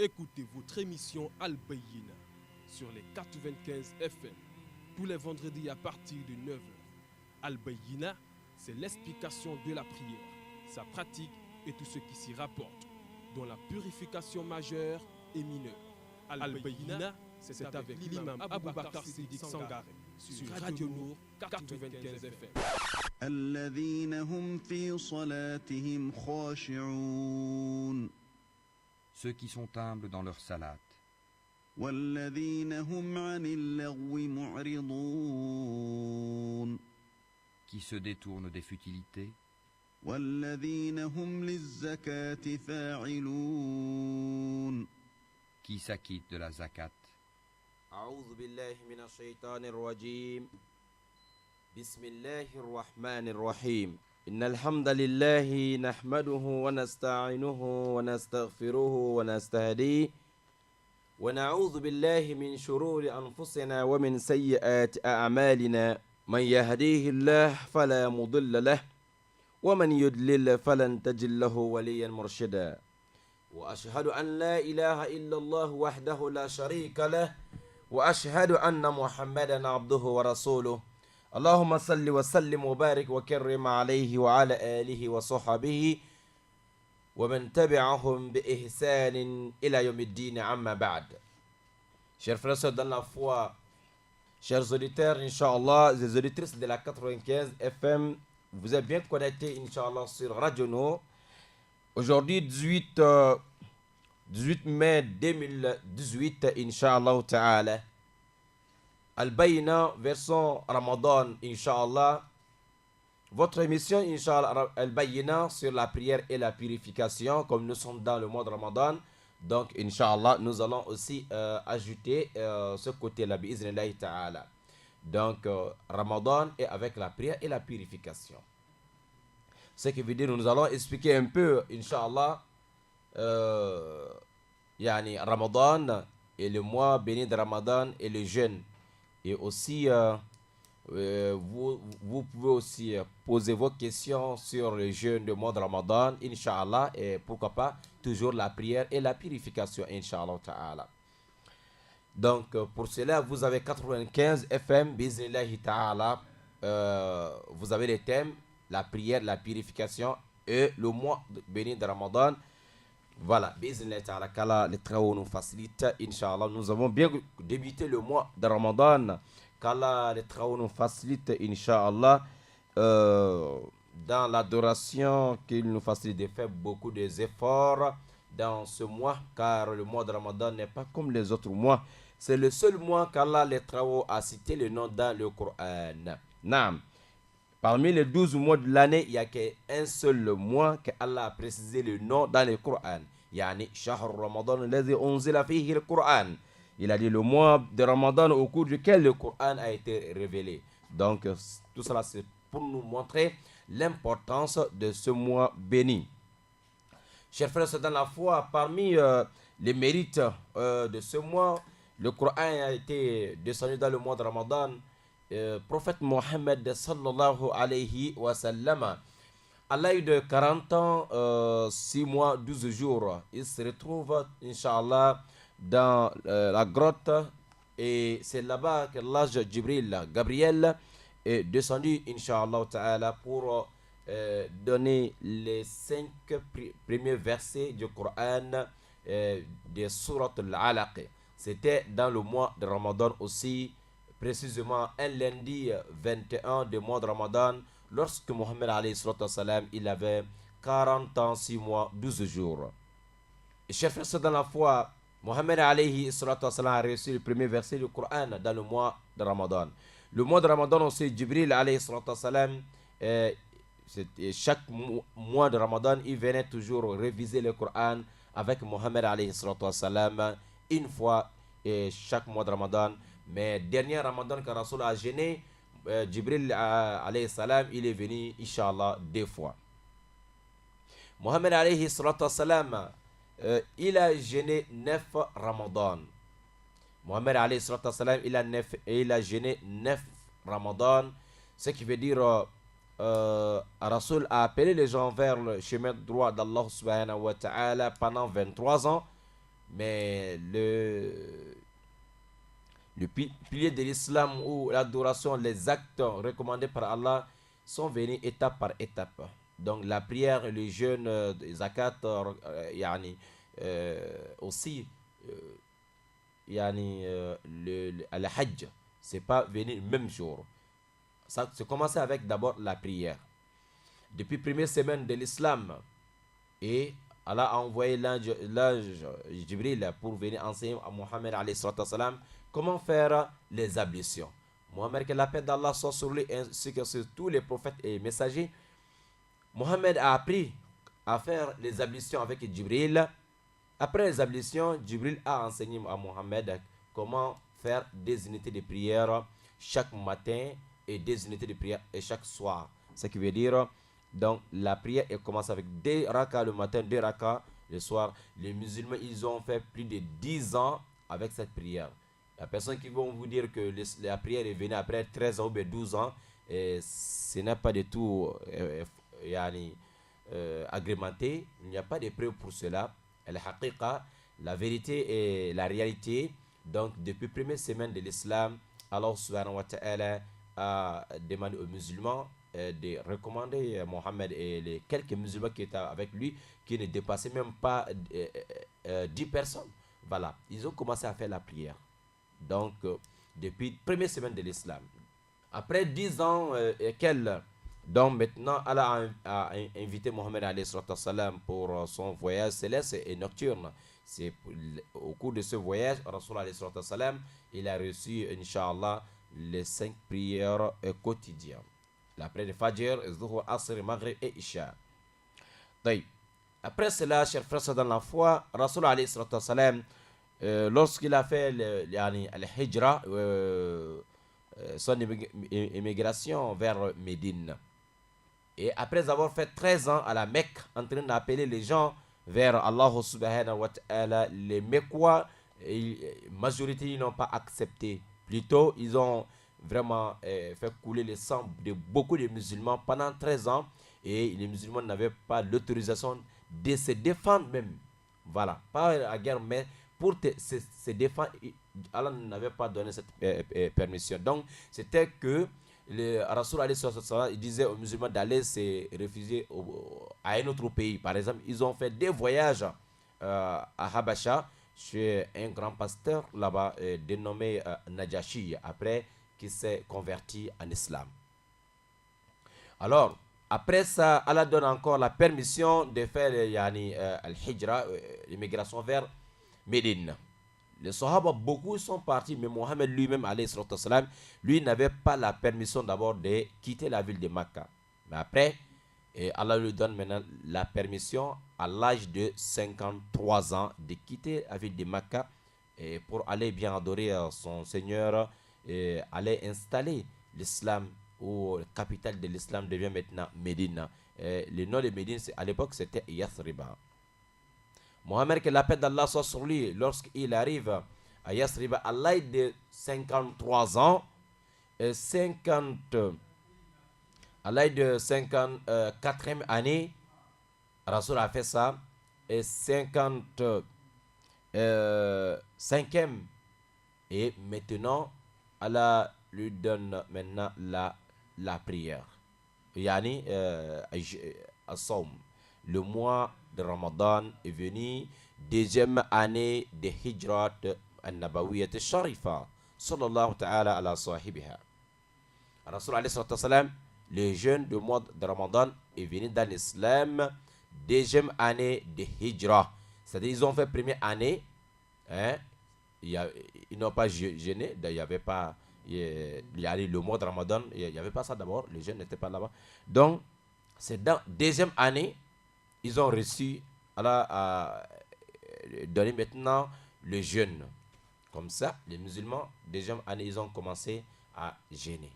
Écoutez votre émission Al-Bayyina sur les 95 FM tous les vendredis à partir de 9h. Al-Bayyina, c'est l'explication de la prière, sa pratique et tout ce qui s'y rapporte, dont la purification majeure et mineure. Al-Bayyina, c'est avec l'imam Abou Bakar Siddiq Sangaré sur Radio Nour 95 FM. الذين هم في صلاتهم خاشعون Ceux qui sont humbles dans leur salat, والذين هم عن اللغو معرضون qui se détournent des futilités, والذين هم للزكاة فاعلون qui s'acquittent de la zakat, أعوذ بالله من الشيطان الرجيم بسم الله الرحمن الرحيم إن الحمد لله نحمده ونستعينه ونستغفره ونستهديه ونعوذ بالله من شرور أنفسنا ومن سيئات أعمالنا من يهديه الله فلا مضل له ومن يضلل فلن تجد له وليا مرشدا وأشهد أن لا إله إلا الله وحده لا شريك له وأشهد أن محمدا عبده ورسوله اللهم صل وسلم وبارك وكرم عليه وعلى آله وصحبه ومن تبعهم بإحسان إلى يوم الدين عما بعد. Chers frères et sœurs dans la foi, chers auditeurs, Inch'Allah, les auditrices de la 95 FM, vous êtes bien connectés, Inch'Allah, sur Radio Nour. Aujourd'hui, 18 mai 2018, Inch'Allah Ta'ala. Al-Bayyina, version Ramadan, Inch'Allah. Votre émission, Inch'Allah, Al-Bayyina, sur la prière et la purification, comme nous sommes dans le mois de Ramadan. Donc, Inch'Allah, nous allons aussi ajouter ce côté-là, bi'iznillahi ta'ala. Donc, Ramadan est avec la prière et la purification. Ce qui veut dire, nous allons expliquer un peu, Inch'Allah, yani Ramadan et le mois béni de Ramadan et le jeûne. Et aussi, vous pouvez aussi poser vos questions sur le jeûne du mois de Ramadan, Inch'Allah, et pourquoi pas, toujours la prière et la purification, Inch'Allah Ta'ala. Donc, pour cela, vous avez 95 FM, Biznillahi Ta'ala. Vous avez les thèmes, la prière, la purification et le mois béni de Ramadan. Voilà, Biznillahi Ta'ala, qu'Allah les travaux nous facilitent, Inch'Allah. Nous avons bien débuté le mois de Ramadan. Qu'Allah les travaux nous facilitent, Inch'Allah, dans l'adoration, qu'il nous facilite de faire beaucoup d'efforts dans ce mois, car le mois de Ramadan n'est pas comme les autres mois. C'est le seul mois qu'Allah les travaux a cité le nom dans le Coran. Naam. Parmi les 12 mois de l'année, il n'y a qu'un seul mois qu'Allah a précisé le nom dans le Coran. Yani, Shahr Ramadan, alladhi unzila fihi le Coran. Il a dit le mois de Ramadan au cours duquel le Coran a été révélé. Donc, tout cela, c'est pour nous montrer l'importance de ce mois béni. Chers frères, c'est dans la foi, parmi les mérites de ce mois, le Coran a été descendu dans le mois de Ramadan. Prophète Mohammed sallallahu alayhi wa sallam, à l'âge de 40 ans, 6 mois, 12 jours, il se retrouve, Inch'Allah, dans la grotte, et c'est là-bas que l'ange Gabriel, est descendu, Inch'Allah Ta'ala, pour donner les 5 premiers versets du Coran des Surat al-Alaq. C'était dans le mois de Ramadan aussi, précisément un lundi 21 du mois de Ramadan, lorsque Mohammed alayhi salam, il avait 40 ans, 6 mois, 12 jours. Et chers frères, dans la foi, Mohammed alayhi salam a reçu le premier verset du Coran dans le mois de Ramadan. Le mois de Ramadan aussi, Jibril alayhi salam, chaque mois de Ramadan, il venait toujours réviser le Coran avec Mohammed alayhi salam une fois chaque mois de Ramadan. Mais dernier Ramadan que Rasoul a jeûné, Jibril alayhi salam, il est venu, Inch'Allah, 2 fois. Mohammed alayhi salam, il a jeûné 9 Ramadan. Mohammed alayhi salam, il a jeûné 9 Ramadan. Ce qui veut dire, Rasoul a appelé les gens vers le chemin droit d'Allah subhanahu wa ta'ala pendant 23 ans. Mais le pilier de l'islam ou l'adoration, les actes recommandés par Allah sont venus étape par étape. Donc la prière, le jeûne, zakat, aussi, le hajj, c'est pas venu le même jour. Ça c'est commencé avec d'abord la prière. Depuis la première semaine de l'islam, et Allah a envoyé l'ange Jibril pour venir enseigner à Mohammed alayhi salam comment faire les ablutions. Mohammed, que la paix d'Allah soit sur lui ainsi que sur tous les prophètes et messagers, Mohammed a appris à faire les ablutions avec Jibril. Après les ablutions, Jibril a enseigné à Mohammed comment faire des unités de prière chaque matin et des unités de prière chaque soir. Ce qui veut dire, donc la prière elle commence avec 2 rakas le matin, 2 rakas le soir. Les musulmans, ils ont fait plus de 10 ans avec cette prière. La personne qui vont vous dire que la prière est venue après 13 ans ou 12 ans, ce n'est pas du tout agrémenté. Il n'y a pas de preuve pour cela. La vérité et la réalité. Donc depuis la première semaine de l'islam, Allah subhanahu wa ta'ala a demandé aux musulmans de recommander Mohammed et les quelques musulmans qui étaient avec lui, qui ne dépassaient même pas 10 personnes. Voilà, ils ont commencé à faire la prière. Donc, depuis la première semaine de l'islam. Après 10 ans donc maintenant, Allah a invité Mohammed alayhi salam pour son voyage céleste et nocturne. C'est au cours de ce voyage, Rasul alayhi salam, il a reçu, Inch'Allah, les 5 prières quotidiennes. La prière de Fajr, Zuhur, Asr, Maghrib et Isha. Donc, après cela, chers frères dans la foi, Rasul alayhi salam, lorsqu'il a fait le hijra, son immigration vers Médine, et après avoir fait 13 ans à la Mecque, en train d'appeler les gens vers Allah subhanahu wa ta'ala, les Mecquois, majorité, ils n'ont pas accepté. Plutôt, ils ont vraiment fait couler le sang de beaucoup de musulmans pendant 13 ans, et les musulmans n'avaient pas l'autorisation de se défendre même. Voilà, pas la guerre, mais pour se défendre, Allah n'avait pas donné cette permission. Donc, c'était que le Rasul il disait aux musulmans d'aller se réfugier à un autre pays. Par exemple, ils ont fait des voyages à Habasha chez un grand pasteur là-bas dénommé Najashi, après qui s'est converti en islam. Alors, après ça, Allah donne encore la permission de faire al-hijra, l'immigration vers Médine. Les Sahaba, beaucoup sont partis, mais Mohammed lui-même, lui n'avait pas la permission d'abord de quitter la ville de Makkah. Mais après, Allah lui donne maintenant la permission à l'âge de 53 ans de quitter la ville de Makkah pour aller bien adorer son Seigneur et aller installer l'islam, où la capitale de l'islam devient maintenant Médine. Le nom de Médine, à l'époque, c'était Yathriba. Mohammed, que la paix d'Allah soit sur lui, lorsqu'il arrive à Yathriba à l'âge de 53 ans, à l'âge de 54e année, Rasoul a fait ça, et 55e, et maintenant, Allah lui donne maintenant la prière. Yani, As-Sawm, le mois de Ramadan est venu, 2e année de Hijrat al-Nabawiyyat al-Sharifa, sallallahu ta'ala ala sahibiha. Rasul alayhi salam, le jeûne du mois de Ramadan est venu dans l'islam, 2e année de Hijra. C'est-à-dire, ils ont fait première année, hein, ils n'ont pas jeûné, il n'y avait pas, le mois de Ramadan, il n'y avait pas ça d'abord, les jeunes n'étaient pas là-bas. Donc, c'est dans 2e année, ils ont reçu, Allah a donné maintenant le jeûne. Comme ça, les musulmans, 2e année, ils ont commencé à jeûner.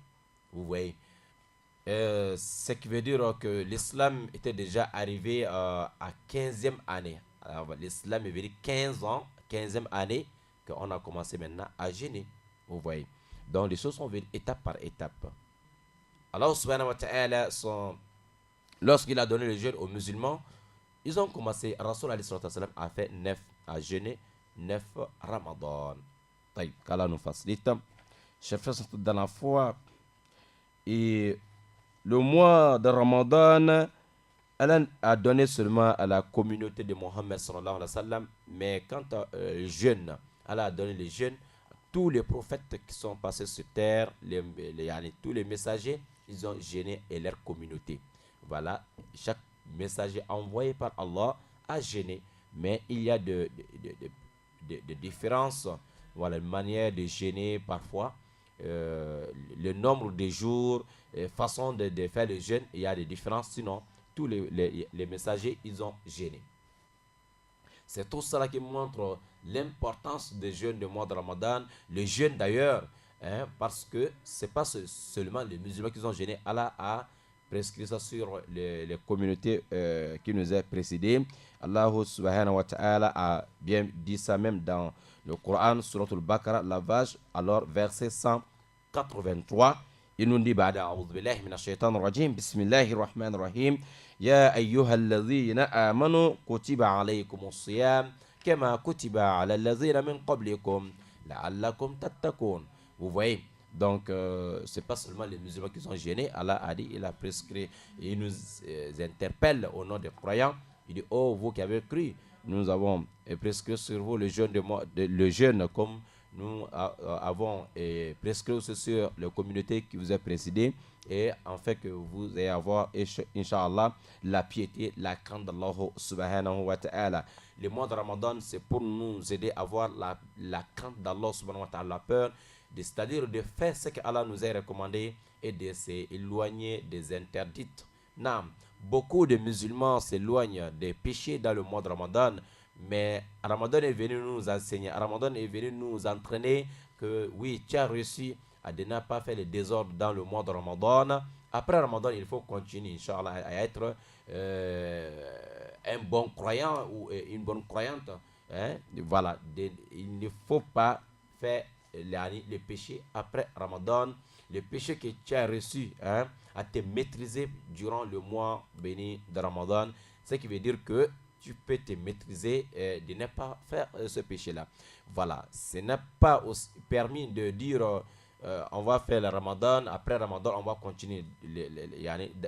Vous voyez. Ce qui veut dire que l'islam était déjà arrivé à 15e année. Alors, l'islam est venu 15 ans, 15e année, qu'on a commencé maintenant à jeûner. Vous voyez. Donc, les choses sont venues étape par étape. Allah subhanahu wa ta'ala, lorsqu'il a donné le jeûne aux musulmans, ils ont commencé, Rasul alayhi salam a fait 9 à jeûner, 9 Ramadan. Qu'Allah nous facilite. Chers frères dans la foi, et le mois de Ramadan, Allah a donné seulement à la communauté de Mohammed sallallahu alayhi wa sallam, mais quant aux jeunes, Allah a donné les jeunes, tous les prophètes qui sont passés sur terre, tous les messagers, ils ont gêné et leur communauté. Voilà, chaque messager envoyé par Allah a gêné, mais il y a de différences, voilà, une manière de gêner parfois, le nombre de jours, façon de faire le jeûne, il y a des différences, sinon tous les messagers, ils ont gêné. C'est tout cela qui montre l'importance des jeûnes du mois de Ramadan. Le jeûne d'ailleurs, parce que ce n'est pas seulement les musulmans qui ont gêné. Allah a prescrit ça sur les communautés qui nous ont précédés. Allah subhanahu wa ta'ala a bien dit ça même dans le Coran, Surat al-Baqarah, la vache, alors verset 183. Il nous dit, A'udhu billahi minash shaitanir rajim, bismillahir rahmanir rahim. Ya ayyuhalladhina amanu kutiba alaykumus siyam kama kutiba ala alladhina min qablikum la'allakum tattaqun. Vous voyez, donc c'est pas seulement les musulmans qui sont gênés. Allah a dit, il a prescrit, il nous interpelle au nom des croyants. Il dit, oh vous qui avez cru, nous avons prescrit sur vous le jeûne comme nous avons prescrit aussi sur les communautés qui vous ont précédé, et en fait que vous allez avoir, Inch'Allah, la piété, la crainte d'Allah subhanahu wa ta'ala. Le mois de Ramadan, c'est pour nous aider à avoir la crainte d'Allah subhanahu wa ta'ala, la peur, c'est-à-dire de faire ce qu'Allah nous a recommandé et de s'éloigner des interdites. Non, beaucoup de musulmans s'éloignent des péchés dans le mois de Ramadan, mais Ramadan est venu nous enseigner, Ramadan est venu nous entraîner que oui, tu as réussi à ne pas faire le désordre dans le mois de Ramadan. Après Ramadan, il faut continuer, Inch'Allah, à être un bon croyant ou une bonne croyante. Voilà, il ne faut pas faire les péchés après Ramadan. Les péchés que tu as reçus, à te maîtriser durant le mois béni de Ramadan, ce qui veut dire que tu peux te maîtriser de ne pas faire ce péché-là. Voilà, ce n'est pas aussi permis de dire on va faire le Ramadan, après Ramadan on va continuer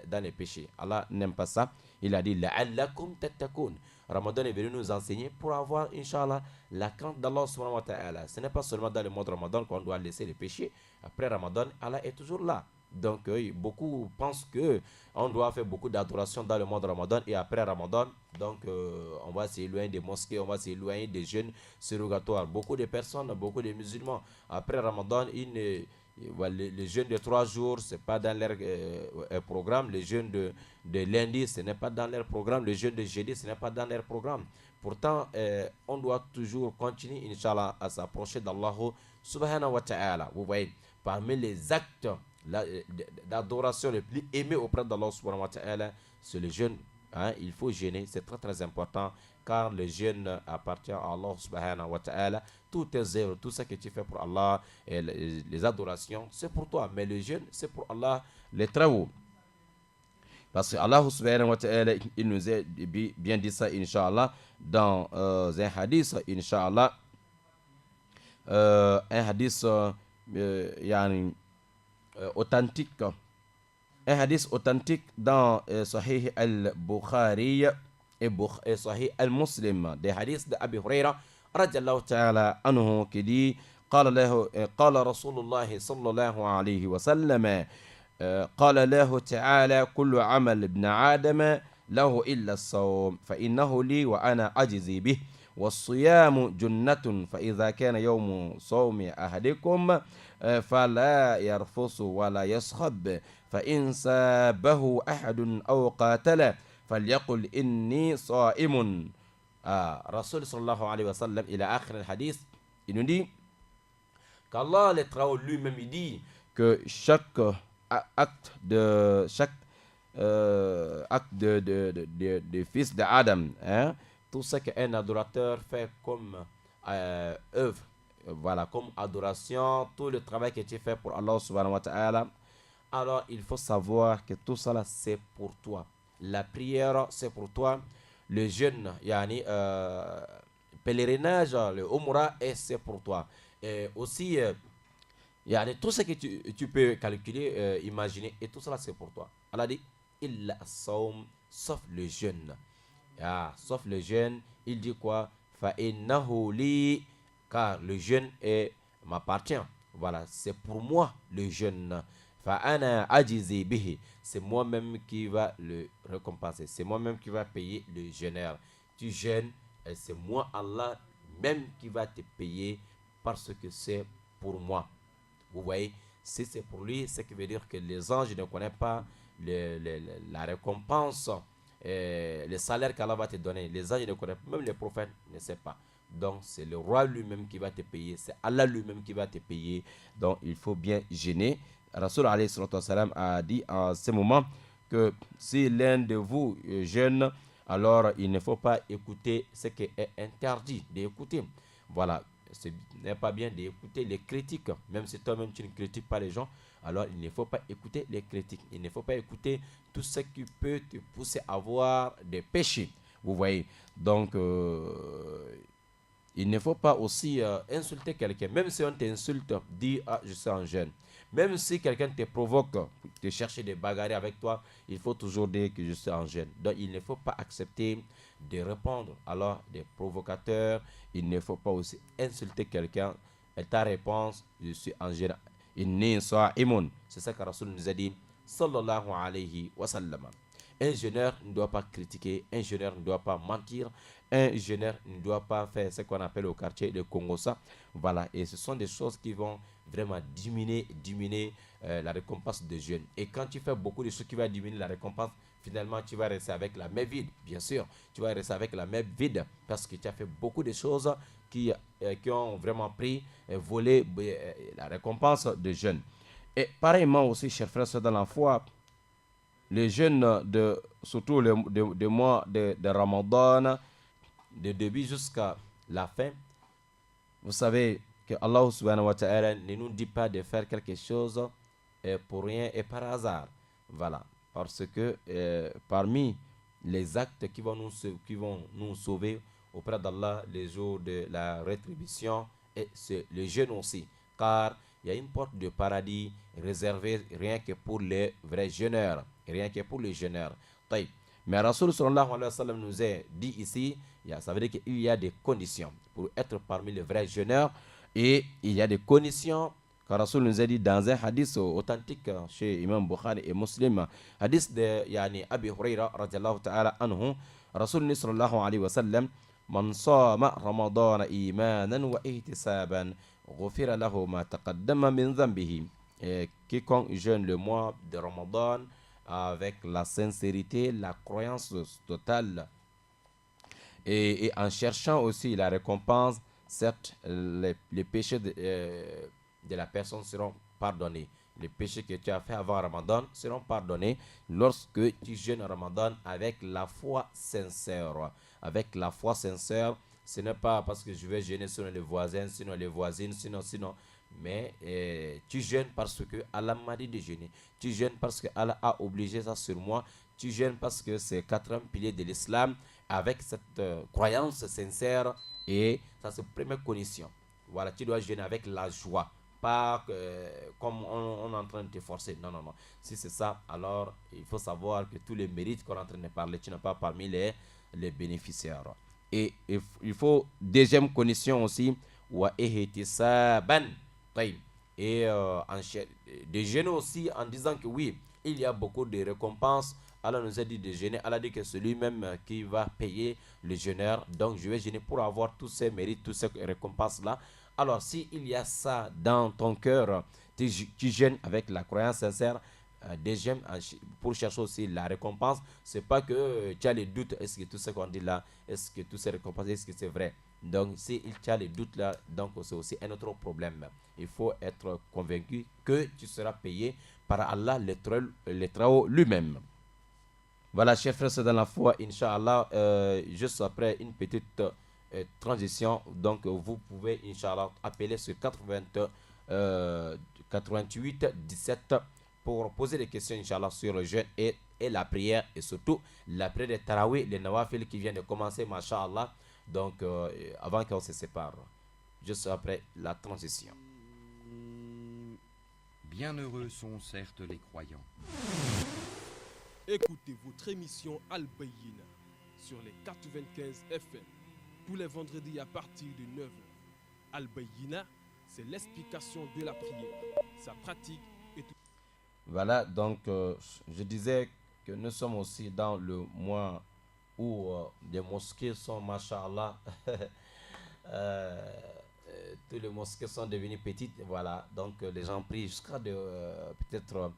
dans les péchés. Allah n'aime pas ça. Il a dit la'allakum tattaqun. Ramadan est venu nous enseigner pour avoir, Inch'Allah, la crainte d'Allah subhanahu wa ta'ala. Ce n'est pas seulement dans le mois de Ramadan qu'on doit laisser les péchés. Après Ramadan, Allah est toujours là. Donc beaucoup pensent que on doit faire beaucoup d'adoration dans le mois de Ramadan, et après Ramadan, donc on va s'éloigner des mosquées, on va s'éloigner des jeûnes surrogatoires. Beaucoup de personnes, beaucoup de musulmans, après Ramadan, les jeûnes de 3 jours, c'est pas dans leur programme. Les jeûnes de lundi, ce n'est pas dans leur programme. Les jeûnes de jeudi, ce n'est pas dans leur programme. Pourtant, on doit toujours continuer, Inch'Allah, à s'approcher d'Allah subhanahu wa ta'ala. Vous voyez, parmi les actes d'adoration le plus aimé auprès d'Allah subhanahu wa ta'ala, c'est le jeûne. Il faut jeûner, c'est très très important, car le jeûne appartient à Allah subhanahu wa ta'ala. Tous tes œuvres, tout ce que tu fais pour Allah, et les adorations, c'est pour toi, mais le jeûne, c'est pour Allah, les travaux. Parce que Allah subhanahu wa ta'ala, il nous a bien dit ça, Inch'Allah, dans un hadith, Inch'Allah, un hadith authentique, un hadith authentique dans Sahih al-Bukhari et Sahih al-Muslim, des hadiths d'Abi Huraira radiallahu ta'ala anhu, qui dit قال رسول الله صلى الله عليه وسلم قال له تعالى كل عمل ابن آدم له إلا الصوم فإنه لي وأنا أجزي به والصيام جنة فإذا كان يوم صوم أحدكم فلا يرفث ولا يصخب فإن سابه أحد أو قاتله فليقل إني صائم. Rasul sallallahu alayhi wa sallam, il a akhir le hadith, il nous dit qu'Allah le travaux lui-même, il dit que chaque acte de fils d'Adam, tout ce qu'un adorateur fait comme œuvre, voilà, comme adoration, tout le travail que tu fais pour Allah subhanahu wa ta'ala, alors il faut savoir que tout cela c'est pour toi. La prière c'est pour toi. Le jeûne, pèlerinage, le Umrah, et c'est pour toi. Et aussi, il y a tout ce que tu peux calculer, imaginer, et tout cela c'est pour toi. Allah dit, il saum, sauf le jeûne. Ah, sauf le jeûne, il dit quoi? Fa innahu li, car le jeûne m'appartient. Voilà, c'est pour moi le jeûne. Fa ana ajizi bihi, c'est moi-même qui va le récompenser. C'est moi-même qui va payer le jeûneur. Tu jeûnes, et c'est moi Allah même qui va te payer parce que c'est pour moi. Vous voyez, si c'est pour lui, ce qui veut dire que les anges ne connaissent pas la récompense, le salaire qu'Allah va te donner. Les anges ne connaissent pas, même les prophètes ne savent pas. Donc c'est le roi lui-même qui va te payer, c'est Allah lui-même qui va te payer. Donc il faut bien jeûner. Rasul alayhi salatu wassalam a dit en ce moment que si l'un de vous jeûne, alors il ne faut pas écouter ce qui est interdit d'écouter. Voilà, ce n'est pas bien d'écouter les critiques. Même si toi-même tu ne critiques pas les gens, alors il ne faut pas écouter les critiques. Il ne faut pas écouter tout ce qui peut te pousser à avoir des péchés. Vous voyez, donc il ne faut pas aussi insulter quelqu'un. Même si on t'insulte, dis ah, je suis en jeûne. Même si quelqu'un te provoque, te chercher des bagarres avec toi, il faut toujours dire que je suis en jeûne. Donc il ne faut pas accepter de répondre alors des provocateurs. Il ne faut pas aussi insulter quelqu'un. Et ta réponse, je suis en jeûne. Inni sa'imun. C'est ça que Rasul nous a dit, sallallahu alayhi wa sallam. Un jeûneur ne doit pas critiquer, un jeûneur ne doit pas mentir, un jeûneur ne doit pas faire ce qu'on appelle au quartier le Congossa. Voilà, et ce sont des choses qui vont vraiment diminuer la récompense de jeûne. Et quand tu fais beaucoup de choses qui vont diminuer la récompense, finalement tu vas rester avec la main vide. Bien sûr, tu vas rester avec la main vide parce que tu as fait beaucoup de choses qui ont vraiment pris et volé la récompense de jeûne. Et pareillement aussi, chers frères, dans la foi, les jeûnes surtout le mois de Ramadan, de début jusqu'à la fin, vous savez que Allah subhanahu wa ta'ala ne nous dit pas de faire quelque chose pour rien et par hasard. Voilà, parce que parmi les actes qui vont nous sauver auprès d'Allah les jours de la rétribution, et c'est le jeûne aussi, car il y a une porte de paradis réservée rien que pour les vrais jeûneurs. Rien que pour les jeûneurs. Mais Rasul sallallahu alayhi wa sallam nous a dit ici, ça veut dire qu'il y a des conditions pour être parmi les vrais jeûneurs. Et il y a des conditions que Rasul nous a dit dans un hadith authentique chez Imam Bukhari et Muslim. Hadith de Abi Huraira radiallahu ta'ala anhu. Rasul sallallahu alayhi wa sallam, man sama Ramadan imanan wa ihtisaban ghufira lahu ma taqaddama min dhanbihi. Quiconque jeûne le mois de Ramadan avec la sincérité, la croyance totale et en cherchant aussi la récompense, certes, les péchés de la personne seront pardonnés. Les péchés que tu as fait avant Ramadan seront pardonnés lorsque tu jeûnes Ramadan avec la foi sincère. Avec la foi sincère, ce n'est pas parce que je vais jeûner sinon les voisins, sinon les voisines, sinon. Mais tu jeûnes parce que Allah m'a dit de jeûner. Tu jeûnes parce que Allah a obligé ça sur moi. Tu jeûnes parce que c'est 4 piliers de l'islam avec cette croyance sincère. Et ça c'est la première condition. Voilà, tu dois jeûner avec la joie. Pas comme on est en train de te forcer. Non. Si c'est ça, alors il faut savoir que tous les mérites qu'on est en train de parler, tu n'es pas parmi les bénéficiaires. Et il faut, deuxième condition aussi, wa ihtisaban. Et de jeûner aussi en disant que oui, il y a beaucoup de récompenses. Allah nous a dit de jeûner. Allah dit que c'est lui-même qui va payer le jeûneur. Donc je vais jeûner pour avoir tous ces mérites, toutes ces récompenses-là. Alors s'il y a ça dans ton cœur, tu jeûnes avec la croyance sincère. Deuxième, pour chercher aussi la récompense, c'est pas que tu as les doutes, est-ce que tout ce qu'on dit là, est-ce que tout ces récompenses, est-ce que c'est vrai? Donc si tu as les doutes là, donc c'est aussi un autre problème. Il faut être convaincu que tu seras payé par Allah, le Très-Haut lui-même. Voilà, chers frères, c'est dans la foi, Inch'Allah, juste après une petite transition, donc vous pouvez, Inch'Allah, appeler sur 88 17 pour poser des questions, Inch'Allah, sur le jeûne et la prière, et surtout la prière de Tarawih, les Nawafil qui viennent de commencer, Masha'Allah. Donc, avant qu'on se sépare, juste après la transition. Bienheureux sont certes les croyants. Écoutez votre émission Al-Bayyina sur les 95 FM tous les vendredis à partir de 9h. Al-Bayyina, c'est l'explication de la prière, sa pratique et tout. Voilà, donc je disais que nous sommes aussi dans le mois où les mosquées sont, machallah, tous les mosquées sont devenues petites, voilà, donc les gens prient jusqu'à peut-être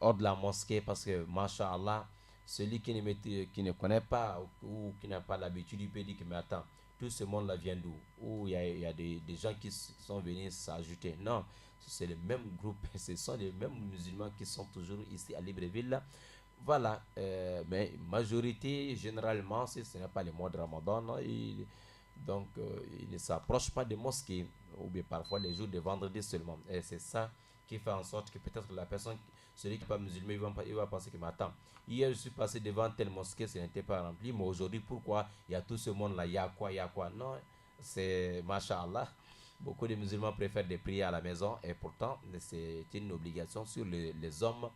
hors de la mosquée parce que, machallah, celui qui ne connaît pas ou qui n'a pas l'habitude, il peut dire que, mais attends, tout ce monde-là vient d'où? Ou il y a des gens qui sont venus s'ajouter. Non, c'est le même groupe, ce sont les mêmes musulmans qui sont toujours ici à Libreville. Là. Voilà, mais majorité, généralement, si ce n'est pas le mois de Ramadan, non, ils ne s'approchent pas des mosquées, ou bien parfois les jours de vendredi seulement. Et c'est ça qui fait en sorte que peut-être la personne, celui qui n'est pas musulman, il va penser que, mais attends, hier je suis passé devant telle mosquée, ce n'était pas rempli, mais aujourd'hui, pourquoi il y a tout ce monde-là, il y a quoi? Non, c'est Masha'Allah. Beaucoup de musulmans préfèrent de prier à la maison et pourtant, c'est une obligation sur les hommes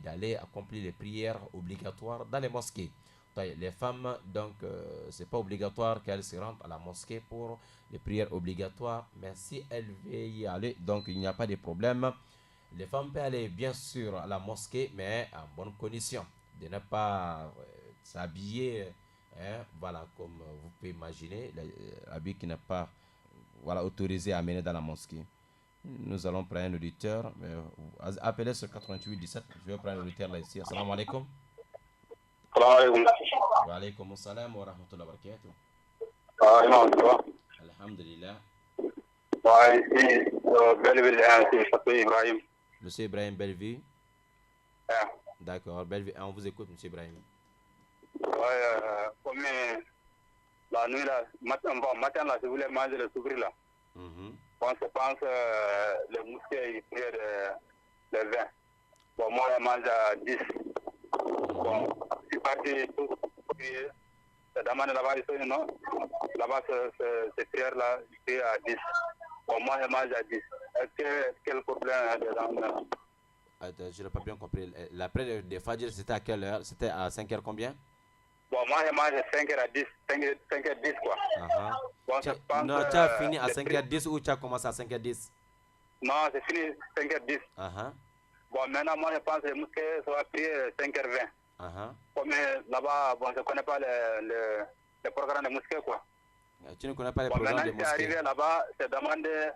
d'aller accomplir les prières obligatoires dans les mosquées. Les femmes, donc, c'est pas obligatoire qu'elles se rendent à la mosquée pour les prières obligatoires, mais si elles veulent y aller, donc il n'y a pas de problème. Les femmes peuvent aller bien sûr à la mosquée, mais en bonne condition, de ne pas s'habiller, voilà, comme vous pouvez imaginer, l'habit qui n'est pas autorisé à amener dans la mosquée. Nous allons prendre un auditeur, appelez sur 88 17, je vais prendre l'auditeur là ici. Assalamu alaikum. Wa alaikum assalam wa rahmatullahi wa barakatuh. Non, tu vois. Alhamdulillah. Ouais, ici, Belleville, c'est Ibrahim. Monsieur Ibrahim Belleville. Yeah. D'accord, Belleville, on vous écoute, monsieur Ibrahim. Ouais, comme la nuit là, matin là, si vous voulez manger le soubri là, on se pense les mosquées, ils prient le 20. Bon, moi, je mange à 10. Bon, je suis parti pour prier. Je demande là-bas, non? Là-bas, ces prières-là, je prie à 10. Bon, moi, je mange à 10. Est-ce que quel problème dedans? Attends, je n'ai pas bien compris. La prière de Fajr, c'était à quelle heure? C'était à 5h combien? Bon, moi, je mange à 5h à 10. 5h10, quoi. Bon, non, tu as fini à 5h10 ou tu as commencé à 5h10? Non, c'est fini 5h10. Bon, maintenant, moi, je pense que les mosquées, ça va prier 5h20. Comme là-bas, bon, je ne connais pas le programme de mosquées, quoi. Tu ne connais pas les programmes de mosquées? Maintenant, c'est arrivé là-bas, c'est demandé,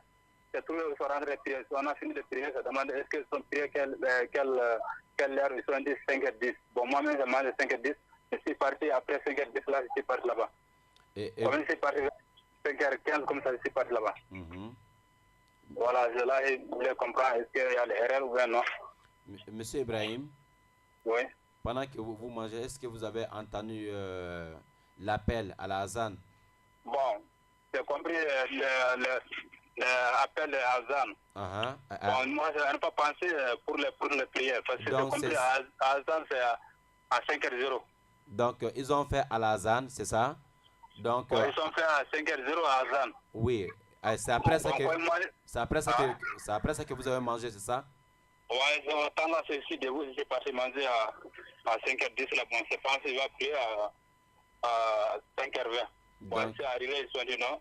c'est trouvé où ils sont rentrés prier. On a fini de prier, c'est demandé est-ce qu'ils sont priés quelle heure ils sont dit 5h10. Bon, moi-même, je mange 5h10. Je suis parti après 5h10, là, je suis parti là-bas. Moi-même, je suis parti 5h15, comme ça, je suis parti là-bas. Voilà, je voulais comprendre, est-ce qu'il y a des erreurs ou bien non? Monsieur Ibrahim? Oui. Pendant que vous mangez, est-ce que vous avez entendu l'appel à la Azan? Bon, j'ai compris l'appel à Azan. Bon, moi, je n'ai pas pensé pour les prières, parce que j'ai compris à Azan, c'est à 5h00. Donc, ils ont fait à la Azan, c'est ça? Donc, ils ont fait à 5h00 à Azan. Oui. C'est après ça que vous avez mangé, c'est ça? Oui, j'entends là, c'est ici de vous, je suis parti manger à 5h10 là. Bon, je pense qu'il va prier à 5h20. Bon, c'est arrivé, ils sont dit non,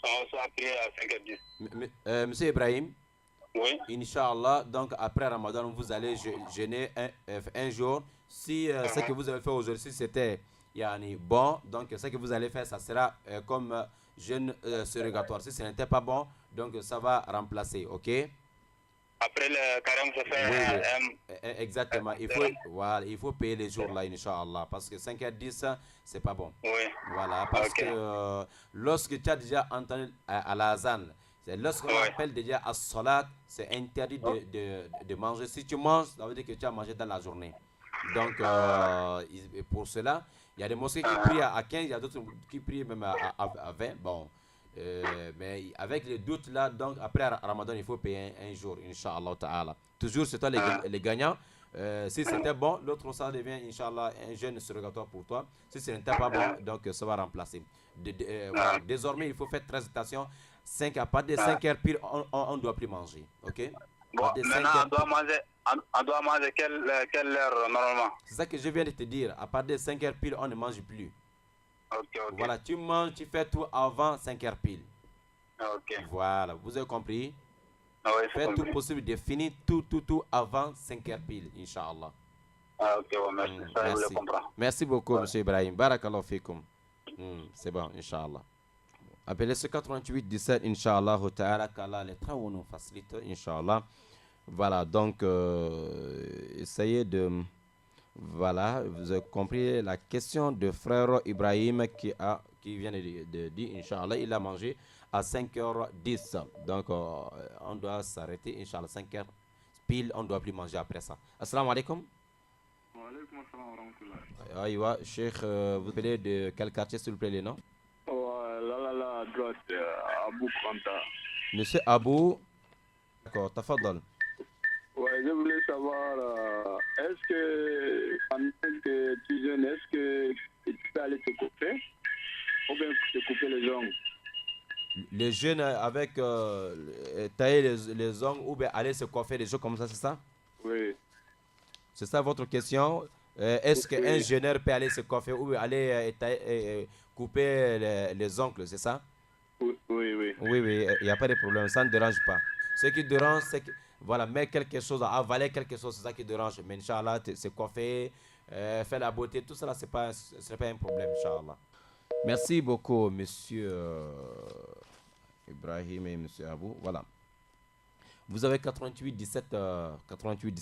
ils sont prié à 5h10. Monsieur Ibrahim? Oui. Inch'Allah, donc après Ramadan, vous allez jeûner un jour. Si ce que vous avez fait aujourd'hui, c'était bon, donc ce que vous allez faire, ça sera comme jeûne surrogatoire. Si ce n'était pas bon, donc ça va remplacer, ok? Après le carême, c'est fait. Oui. Exactement. Il faut payer les jours là, Inch'Allah, parce que 5h10, c'est pas bon. Oui. Voilà, parce que lorsque tu as déjà entendu à l'azan, lorsqu'on appelle déjà à salat, c'est interdit de manger. Si tu manges, ça veut dire que tu as mangé dans la journée. Donc, pour cela, il y a des mosquées qui prient à 15, il y a d'autres qui prient même à 20. Bon. Mais avec les doutes là, donc après Ramadan, il faut payer un jour, Inch'Allah Ta'ala. Toujours c'est toi les gagnants. Si c'était bon, l'autre ça devient, Inch'Allah, un jeûne surrogatoire pour toi. Si ce n'était pas bon, donc ça va remplacer. Voilà. Désormais, il faut faire très attention. À partir de 5 heures pile, on ne doit plus manger. Ok? Bon, maintenant, on doit manger quelle heure normalement? C'est ça que je viens de te dire. À partir de 5 heures pile, on ne mange plus. Ok. Voilà, tu manges, tu fais tout avant 5 heures pile. Ok. Voilà, vous avez compris? Oui, faites tout possible de finir tout avant 5 heures pile, Inch'Allah. Ok, bon, merci. Ça, je le comprends. Merci beaucoup, M. Ibrahim. Barakallahu fikum. C'est bon, Inch'Allah. Appelez ce 88 17, Inch'Allah, qu'Allah les travaux nous facilite, Inch'Allah. Voilà, donc, essayez de... Voilà, vous avez compris la question de frère Ibrahim qui vient de dire, Inch'Allah, il a mangé à 5h10. Donc, on doit s'arrêter, Inch'Allah, 5h pile, on ne doit plus manger après ça. Assalamu alaikum. Wa alaikum assalam wa rahmatullah. Aïwa, Cheikh, vous appelez de quel quartier, s'il vous plaît, les noms? La droite, Abou Kanta. Monsieur Abou, d'accord, tafadal. Ouais, je voulais savoir, est-ce que, en tant que tu jeune, est-ce que tu peux aller te couper ou bien te couper les ongles? Les jeunes avec tailler les ongles ou bien aller se coiffer, des choses comme ça, c'est ça? Oui. C'est ça votre question? Est-ce qu'un jeuneur peut aller se coiffer ou bien aller couper les ongles, c'est ça? Oui. Oui, il n'y a pas de problème, ça ne dérange pas. Ce qui dérange, c'est que, voilà, mettre quelque chose, avaler quelque chose, c'est ça qui dérange. Mais Inch'Allah, se coiffer, faire la beauté, tout ça, ce n'est pas un problème, Inch'Allah. Merci beaucoup, monsieur Ibrahim et monsieur Abou. Voilà. Vous avez 88 17,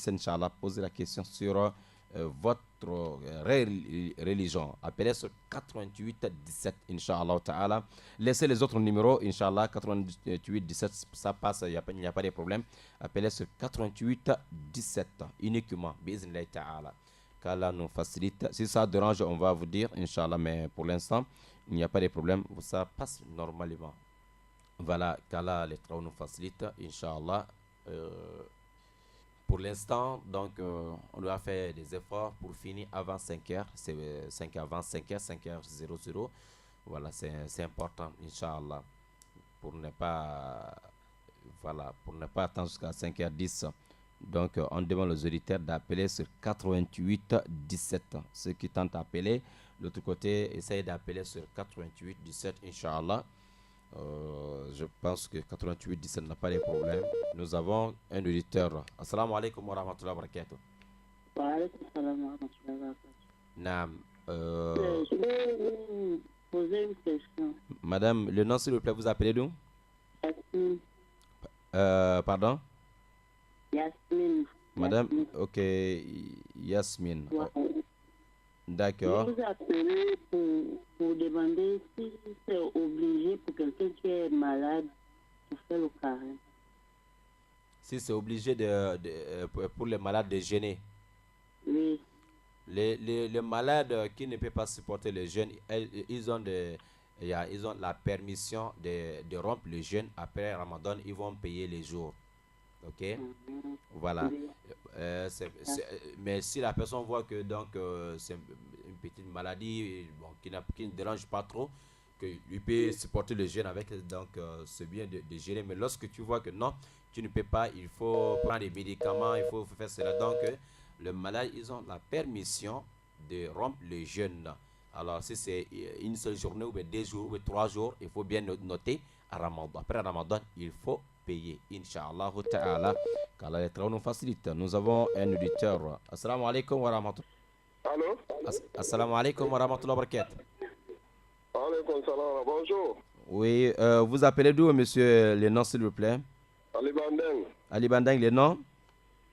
Inch'Allah, posez la question sur votre religion. Appelez sur 88 17, Inch'Allah ta'ala. Laissez les autres numéros, Inch'Allah, 88 17, ça passe, il n'y a pas de problème. Appelez sur 88 17 uniquement, Bismillah ta'ala. Qu'Allah nous facilite. Si ça dérange, on va vous dire, Inch'Allah, mais pour l'instant, il n'y a pas de problème, ça passe normalement. Voilà, qu'Allah les travaux nous facilite, Inch'Allah. Pour l'instant, donc, on doit faire des efforts pour finir avant 5h. C'est 5 avant 5h, 5h00. Voilà, c'est important, Inch'Allah, pour ne pas attendre jusqu'à 5h10. Donc, on demande aux auditeurs d'appeler sur 88 17. Ceux qui tentent d'appeler, de l'autre côté, essayez d'appeler sur 88 17, Inch'Allah. Je pense que 88 17 n'a pas de problème. Nous avons un auditeur. Assalamu alaikum wa rahmatullahi wa barakatuh. Wa alaikum salam wa rahmatullahi wa barakatuh. Naam. Je vais vous poser une question. Madame, le nom s'il vous plaît, vous appelez d'où? Yasmine. Pardon? Yasmine. Madame, ok, Yasmine. Ouais. D'accord. Je vous appelle pour demander si c'est obligé pour quelqu'un qui est malade de faire le carême. Si c'est obligé pour les malades de jeûner. Oui. Les malades qui ne peuvent pas supporter le jeûne, ils ont la permission de rompre le jeûne après Ramadan, ils vont payer les jours. Ok? Voilà. Mais si la personne voit que donc c'est une petite maladie qui ne dérange pas trop, qu'il peut supporter le jeûne avec, donc c'est bien de gérer. Mais lorsque tu vois que non, tu ne peux pas, il faut prendre des médicaments, il faut faire cela. Donc le malade, ils ont la permission de rompre le jeûne. Alors si c'est une seule journée ou 2 jours ou 3 jours, il faut bien noter à Ramadan. Après Ramadan, il faut payer. Inch'Allah ta'ala. Qu'Allah les travaux nous facilite. Nous avons un auditeur. Assalamu alaikum wa rahmatullah. Allô? Assalamu alaikum wa rahmatullah wa barakatuh. Alaikum salam, bonjour. Oui, vous appelez d'où, monsieur, le nom, s'il vous plaît? Ali Bandeng. Ali Bandeng, le nom?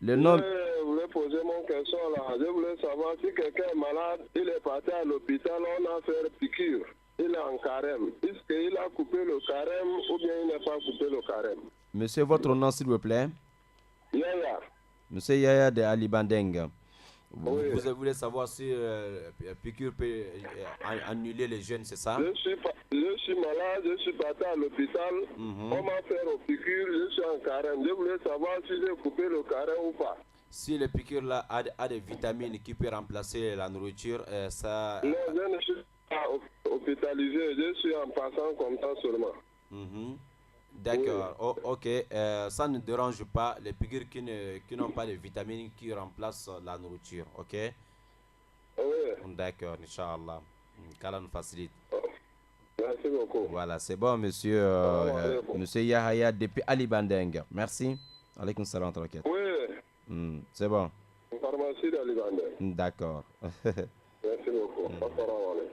Le nom? Je voulais poser mon question là. Je voulais savoir si quelqu'un est malade, il est parti à l'hôpital, on a fait piqûre. Il est en carême. Est-ce qu'il a coupé le carême ou bien il n'a pas coupé le carême? Monsieur, votre nom, s'il vous plaît? Yaya. Monsieur Yaya de Ali Bandeng. Oui. Vous voulez savoir si piqûre peut annuler les jeûnes, c'est ça? Je suis malade, je suis parti à l'hôpital. On m'a fait une piqûre, je suis en carême. Je voulais savoir si j'ai coupé le carême ou pas. Si le piqûre là a des vitamines qui peuvent remplacer la nourriture, ça... Non, pas hospitalisé, je suis en passant comme ça seulement. D'accord, ok. Ça ne dérange pas les piqûres qui n'ont pas de vitamines qui remplacent la nourriture, ok? Oui. D'accord, Inch'Allah. Qu'Allah nous facilite. Merci beaucoup. Voilà, c'est bon, monsieur, monsieur Yahaya depuis Ali Bandeng. Merci. Alaykoum salam wa rahmatullah. Oui. C'est bon. Pharmacie d'Ali Bandeng. D'accord. Merci beaucoup.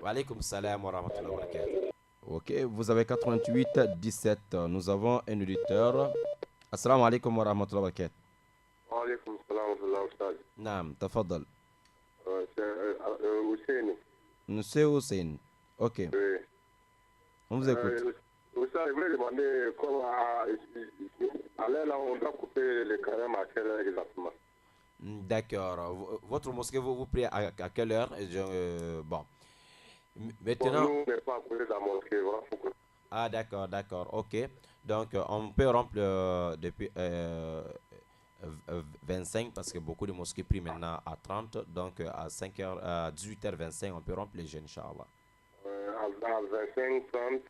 Wa alaykoum salam wa rahmatullah wa barakatuh. Ok, vous avez 88 17. Nous avons un auditeur. Assalamu alaikum wa rahmatullah wa barakatuh. Wa alaykoum salam wa rahmatullah. Naam, tafadal. Hussein. Monsieur Hussein. Ok. Oui. On vous écoute. Je voulais demander comment à l'air là on doit couper le carême à quelle heure exactement. D'accord. Votre mosquée, vous priez à quelle heure? Bon. Maintenant. Nous, on n'est pas coupé dans la mosquée. Voilà. Ah, d'accord, d'accord. Ok. Donc, on peut rompre depuis 25 parce que beaucoup de mosquées prient maintenant à 30. Donc, à 5h, à 18h25, on peut rompre les jeûnes, Inch'Allah. À 25, 30.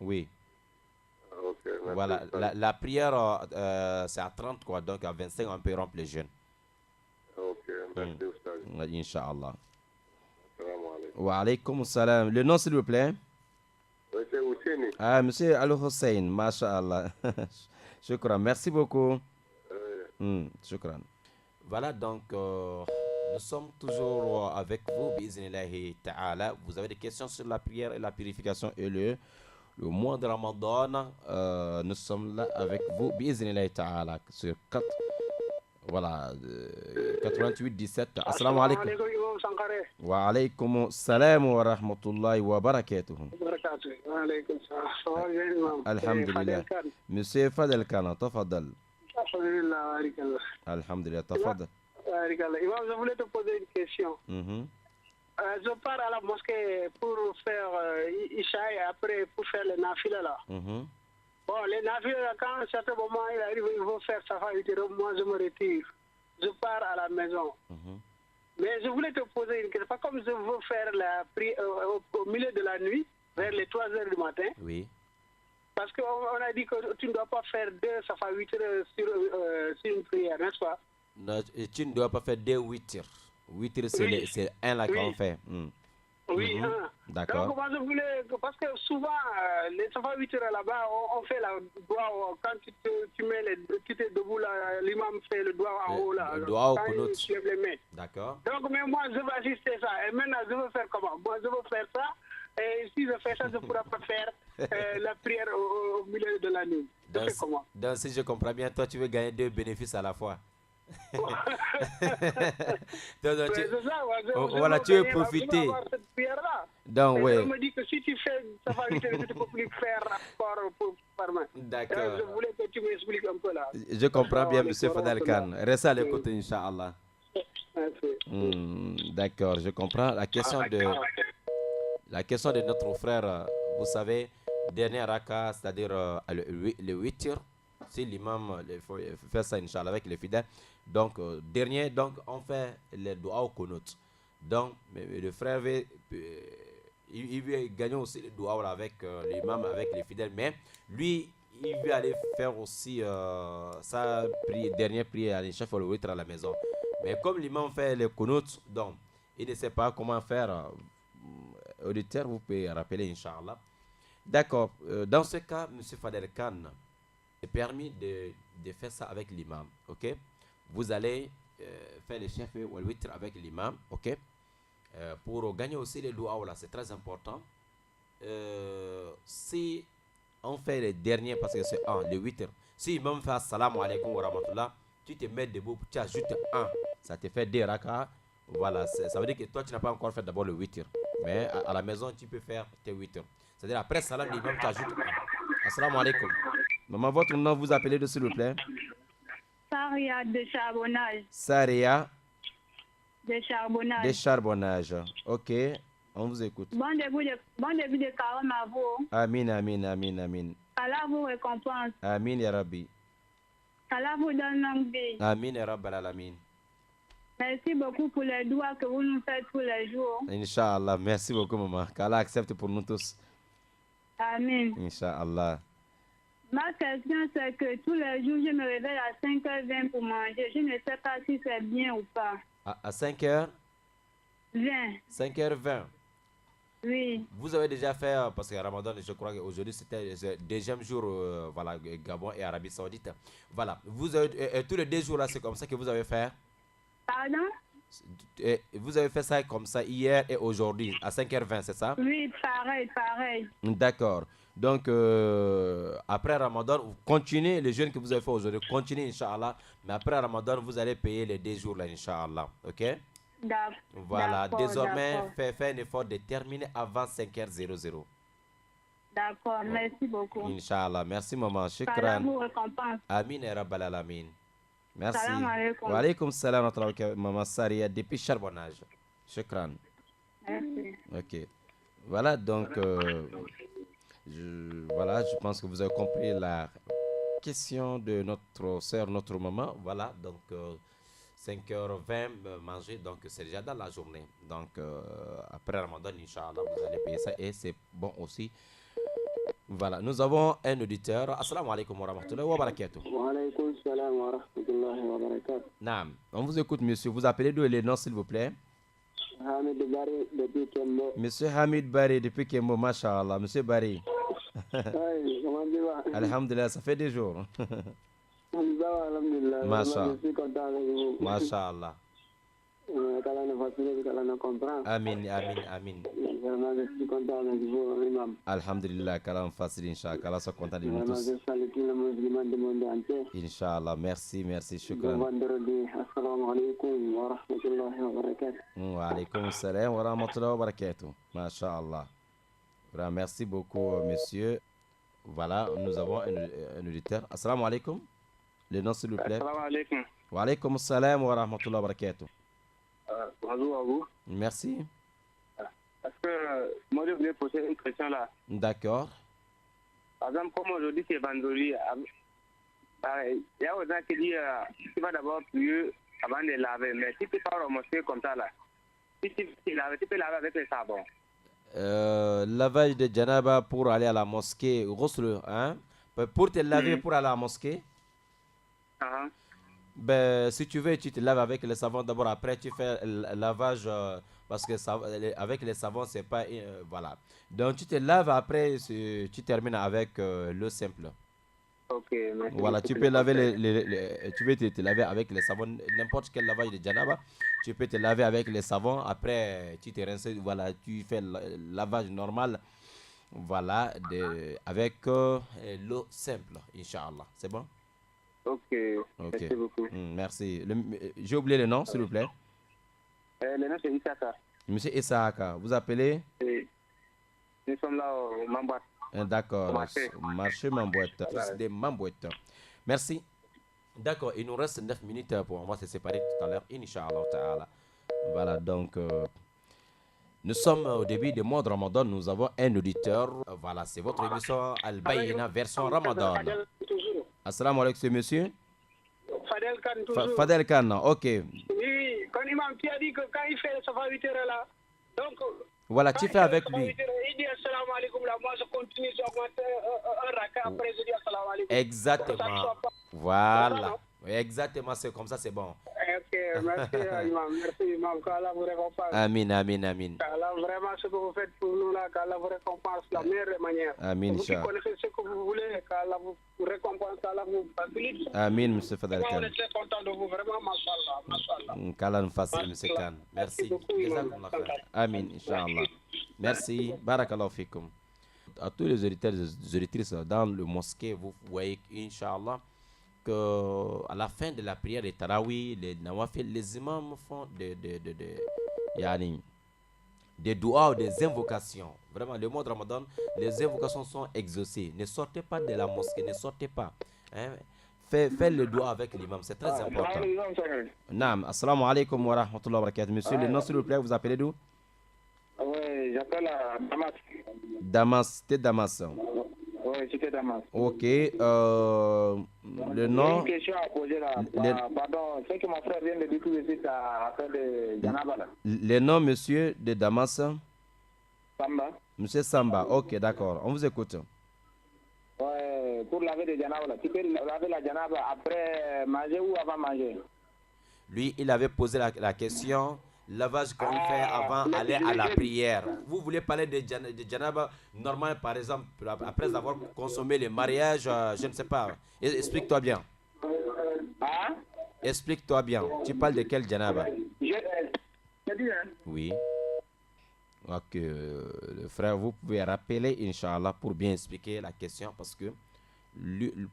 Oui. Okay, voilà, la prière, c'est à 30, quoi. Donc, à 25, on peut rompre les jeûnes. Ok, merci, Ustaz. Inch'Allah. Wa alaykoum salam. Le nom, s'il vous plaît? Monsieur Hussein. Ah, monsieur Al-Hussein, masha'Allah. Shukran, merci beaucoup. Shukran. Voilà, donc, nous sommes toujours avec vous, bi'iznillahi ta'ala. Vous avez des questions sur la prière et la purification et le mois de Ramadan. Nous sommes là avec vous, bi'iznillahi ta'ala, sur 4. Voilà, 88 17. Assalamu alaikum. Wa alaykum salam wa rahmatullahi wa barakatuh. Wa alaykum salam. Alhamdulillah. Monsieur Fadel Kana, tafadal. Alhamdulillah, tafadal. Imam, je voulais te poser une question. Je pars à la mosquée pour faire Isha et après pour faire les nafila là. Bon, les nafila, quand à un certain moment il arrive, il faut faire Safa Witr, moi je me retire. Je pars à la maison. Mais je voulais te poser une question. Pas comme je veux faire la prière au milieu de la nuit, vers les 3 heures du matin. Oui. Parce qu'on a dit que tu ne dois pas faire 2 Safa Witr sur une prière, n'est-ce pas? Non, tu ne dois pas faire 2 witr. Witr, c'est un là qu'on fait. Oui, d'accord. Donc, moi, je voulais, parce que souvent, les Safa Witr là-bas, on fait la doigt, quand tu es debout là, l'imam fait le doigt en haut là. Le doigt au quand kunut. il soulève les mains. D'accord. Donc, mais moi, je veux assister ça. Et maintenant, je veux faire comment? Moi, je veux faire ça. Et si je fais ça, je ne pourrai pas faire la prière au milieu de la nuit. Donc, si je comprends bien, toi, tu veux gagner 2 bénéfices à la fois. Voilà, tu veux profiter. Donc, oui. On me dit que si tu fais ça va éviter que tu peux plus faire par main. D'accord. Je voulais que tu m'expliques un peu là. Je comprends bien, monsieur Fadel Khan. Restez à l'écoute, Inch'Allah. D'accord, je comprends. La question de notre frère, vous savez, dernier raka, c'est-à-dire le witr, si l'imam fait ça, Inch'Allah, avec les fidèles. Donc, dernier, donc, on fait les doigts au kunut. Donc, le frère il veut gagner aussi les doigts avec l'imam, avec les fidèles. Mais lui, il veut aller faire aussi sa dernière prière à l'Inch'Allah, le witr à la maison. Mais comme l'imam fait les kunut, donc, il ne sait pas comment faire. Auditeur, vous pouvez rappeler, Inch'Allah. D'accord. Dans ce cas, M. Fadel Khan est permis de faire ça avec l'imam. Ok? Vous allez faire le chef ou le witr avec l'imam. Ok? Pour gagner aussi les doigts, c'est très important. Si on fait les derniers, parce que c'est le witr. Si l'imam fait salam alaikum wa rahmatullah, tu te mets debout, tu ajoutes 1. Ça te fait 2 raka. Voilà, ça veut dire que toi, tu n'as pas encore fait d'abord le witr. Mais à la maison, tu peux faire tes witr. C'est-à-dire après salam, l'imam t'ajoute 1. Assalamu alaikum. Maman, votre nom, vous appelez de s'il vous plaît? Saria de charbonnage. Saria de charbonnage. De charbonnage. Ok, on vous écoute. Bon début de carême à vous. Amin, amin, amin, amin. Allah vous récompense. Amin, ya Rabbi. Allah vous donne longue vie. Amin, ya Rabbal alamin. Merci beaucoup pour les doigts que vous nous faites tous les jours. Inch'Allah. Merci beaucoup, maman. Qu'Allah accepte pour nous tous. Amen. Inch'Allah. Ma question, c'est que tous les jours, je me réveille à 5h20 pour manger. Je ne sais pas si c'est bien ou pas. À 5h? 20. 5h20. Oui. Vous avez déjà fait, parce que Ramadan, je crois qu'aujourd'hui c'était le deuxième jour, voilà, Gabon et Arabie Saoudite. Voilà. Vous avez, tous les 2 jours là, c'est comme ça que vous avez fait? Pardon? Vous avez fait ça comme ça hier et aujourd'hui, à 5h20, c'est ça? Oui, pareil. D'accord. Donc, après Ramadan, vous continuez les jeûnes que vous avez fait aujourd'hui, continuez, Inch'Allah. Mais après Ramadan, vous allez payer les 2 jours là, Inch'Allah. Ok? Voilà. Désormais, faites un effort de terminer avant 5h00. D'accord, merci beaucoup. Inch'Allah. Merci, maman. Shukran. Allah vous récompense. Amin et Rabbal Alamin. Merci. Salam alaikum. Wa alaikum salam wa rahmatullahi, maman Saria, depuis Charbonnage. Shukran. Merci. Ok. Voilà, donc, je pense que vous avez compris la question de notre soeur, notre maman. Voilà, donc 5h20 manger, donc c'est déjà dans la journée. Donc, après Ramadan, Inch'Allah, vous allez payer ça et c'est bon aussi. Voilà, nous avons un auditeur. Assalamu alaikum wa rahmatullahi wa barakatuh. Wa alaikum salam wa rahmatullahi wa barakatuh. Naam, on vous écoute, monsieur. Vous appelez d'où les noms, s'il vous plaît? Hamid Bari depuis Kembo. Monsieur Hamid Bari depuis Kembo, mashallah. Monsieur Bari. Oui, comment tu vas? Alhamdulillah, ça fait des jours. Alhamdulillah. Mashallah. Je suis content avec vous. Mashallah. Qu'Allah nous facilite, qu'Allah nous comprend. Amin, amin, amin. Vraiment, je suis content avec vous, imam. Alhamdulillah, qu'Allah nous facilite, Inch'Allah. Qu'Allah soit content de nous Vraiment, tous. je salue tous les musulmans du monde entier. Inch'Allah, merci, merci, Bon shukran. vendredi. Assalamu alaikum wa rahmatullahi wa barakatuh. Wa alaikum salam wa rahmatullahi wa barakatuh. Mashallah. Voilà, merci beaucoup, monsieur. Voilà, nous avons un auditeur. Assalamu alaikum. Le nom, s'il vous plaît. Assalamu alaikum. Wa alaikum salam wa rahmatullahi wa barakatuh. Bonjour à vous. Merci. Parce que moi, je voulais poser une question là. D'accord. Par exemple, comme aujourd'hui, c'est vendredi, il y a des gens qui disent tu vas d'abord prier avant de laver. Mais si tu pars au mosquée comme ça, là, si tu peux laver avec le savon. Lavage de janaba pour aller à la mosquée. Ghusl, hein? Pour te laver pour aller à la mosquée. Ben, si tu veux, tu te laves avec le savon d'abord. Après, tu fais le lavage parce que avec le savon, c'est pas. Voilà. Donc, tu te laves après, tu termines avec l'eau simple. Ok, merci. Voilà, tu peux laver tu peux te laver avec le savon, n'importe quel lavage de janaba. Tu peux te laver avec le savon. Après, tu te rinces. Voilà, tu fais le lavage normal. Voilà, avec l'eau simple, Inch'Allah. C'est bon? Ok, merci beaucoup. Merci. J'ai oublié le nom, s'il vous plaît. Le nom, c'est Isaka. Monsieur Isaka, vous appelez? Nous sommes là au Mambouette. D'accord, marché Mambouette. Fils de Mambouette. Merci. D'accord, il nous reste 9 minutes pour on va se séparer tout à l'heure, Inch'Allah ta'ala. Voilà, donc nous sommes au début du mois de Ramadan. Nous avons un auditeur. Voilà, c'est votre émission Al-Bayina version Ramadan. Assalamu alaikum, monsieur. Fadel Khan, toujours. Fadel Khan, ok. Oui, quand Imam qui a dit que quand il fait le Safa 8 là, donc. Voilà, tu fais avec lui. Il dit assalamu alaikum, là, moi je continue, j'augmente un raka, après je dis assalamu alaikum. Exactement. Voilà. Exactement, c'est comme ça, c'est bon. Ok, merci Imam, merci Imam, qu'Allah vous récompense. Amin, amin, amin. Qu'Allah vraiment ce que vous faites pour nous là, qu'Allah vous récompense de la meilleure manière. Amin, vous qui connaissez ce que vous voulez, qu'Allah vous récompense, qu'Allah vous facilite. Amin, monsieur Fadel Khan. On est très content de vous, vraiment, mashallah. Qu'Allah nous facilite, monsieur Khan. Merci. Amin, Inch'Allah. Merci. Barakallahu fikum. À tous les auditeurs et auditrices dans le mosquée, vous voyez, Inch'Allah, qu'à la fin de la prière de Tarawi, les Nawafil, les imams font des doigts ou des invocations. Vraiment, le mois de Ramadan, les invocations sont exaucées. Ne sortez pas de la mosquée, ne sortez pas. Hein? Faites le doigt avec l'imam, c'est très important. Naam, assalamu alaikum wa rahmatullahi wa barakatuh. Monsieur, le nom s'il vous plaît, vous appelez d'où? Oui, j'appelle Damas. Damas, c'était Damas. Oui, c'était Damas. Ok. Le nom. Une question à poser là. Pardon, c'est que mon frère vient de dire que c'est à faire de Janaba là. Le nom, monsieur de Damas. Samba. Monsieur Samba, ok, d'accord. On vous écoute. Ouais, pour laver de Janaba là. Tu peux laver la Janaba après manger ou avant manger? Lui, il avait posé la question. Lavage qu'on fait avant d'aller à la prière. Vous voulez parler de Janaba normal, par exemple, après avoir consommé le mariage, je ne sais pas. Explique-toi bien. Explique-toi bien. Tu parles de quel Janaba? Oui. Ok, frère, vous pouvez rappeler, Inch'Allah, pour bien expliquer la question, parce que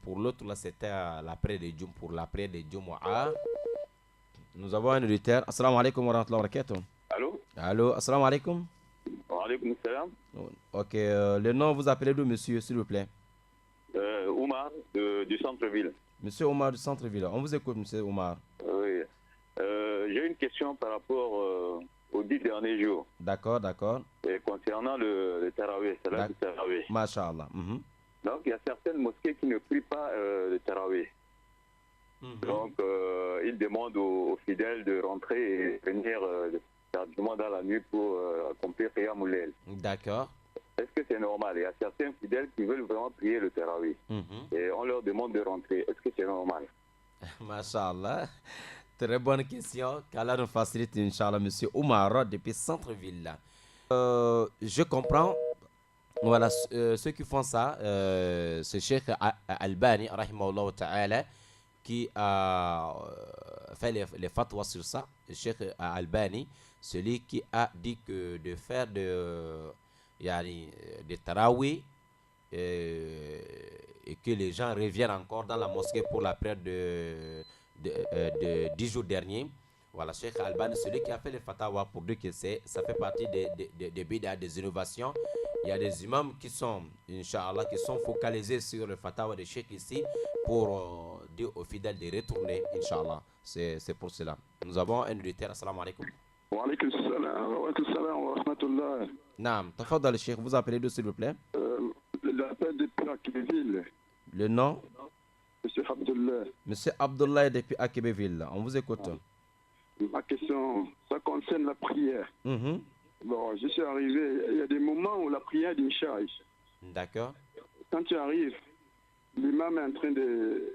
pour l'autre, là, c'était l'après de Jum, pour l'après de Jumu'ah. Nous avons un auditeur. Assalamu alaikum wa rahmatullahi wa barakatuh. Allô? Allô, assalamu alaikum. Wa alaikum salam. Ok, le nom, vous appelez d'où, monsieur, s'il vous plaît? Oumar, du centre-ville. Monsieur Oumar du centre-ville. On vous écoute, monsieur Oumar. Oui. J'ai une question par rapport aux 10 derniers jours. D'accord, d'accord. Et concernant le Tarawih, salat du Tarawih. Masha'Allah. Donc, il y a certaines mosquées qui ne prient pas le Tarawih. Donc, ils demandent aux fidèles de rentrer et venir tardivement dans la nuit pour accomplir Qiyam al-Layl. D'accord. Est-ce que c'est normal? Il y a certains fidèles qui veulent vraiment prier le Tarawih. Et on leur demande de rentrer. Est-ce que c'est normal? Masha'Allah. Très bonne question. Qu'Allah nous facilite, Inch'Allah, monsieur Oumar, depuis centre-ville. Je comprends. Voilà, ceux qui font ça, c'est Cheikh Albani, rahimahullah ta'ala, qui a fait les fatwas sur ça. Le Cheikh Albani, celui qui a dit que de faire de tarawih et que les gens reviennent encore dans la mosquée pour la prière de 10 jours derniers. Voilà, Cheikh Albani, celui qui a fait les fatwas pour dire que ça fait partie des bid'ah, des innovations. Il y a des imams qui sont, Inch'Allah, qui sont focalisés sur le fatwa de Cheikh ici pour dire aux fidèles de retourner, Inch'Allah. C'est pour cela. Nous avons un auditeur. Assalamu alaikum. Wa alaikum salam wa rahmatullah. Naam, tafadal Cheikh, vous appelez d'où s'il vous plaît? L'appel depuis Akibéville. Le nom? Monsieur Abdullah. Monsieur Abdullah depuis Akibéville. On vous écoute. Ma question, ça concerne la prière. Bon, je suis arrivé, il y a des moments où la prière d'Isha. D'accord. Quand tu arrives, l'imam est en train de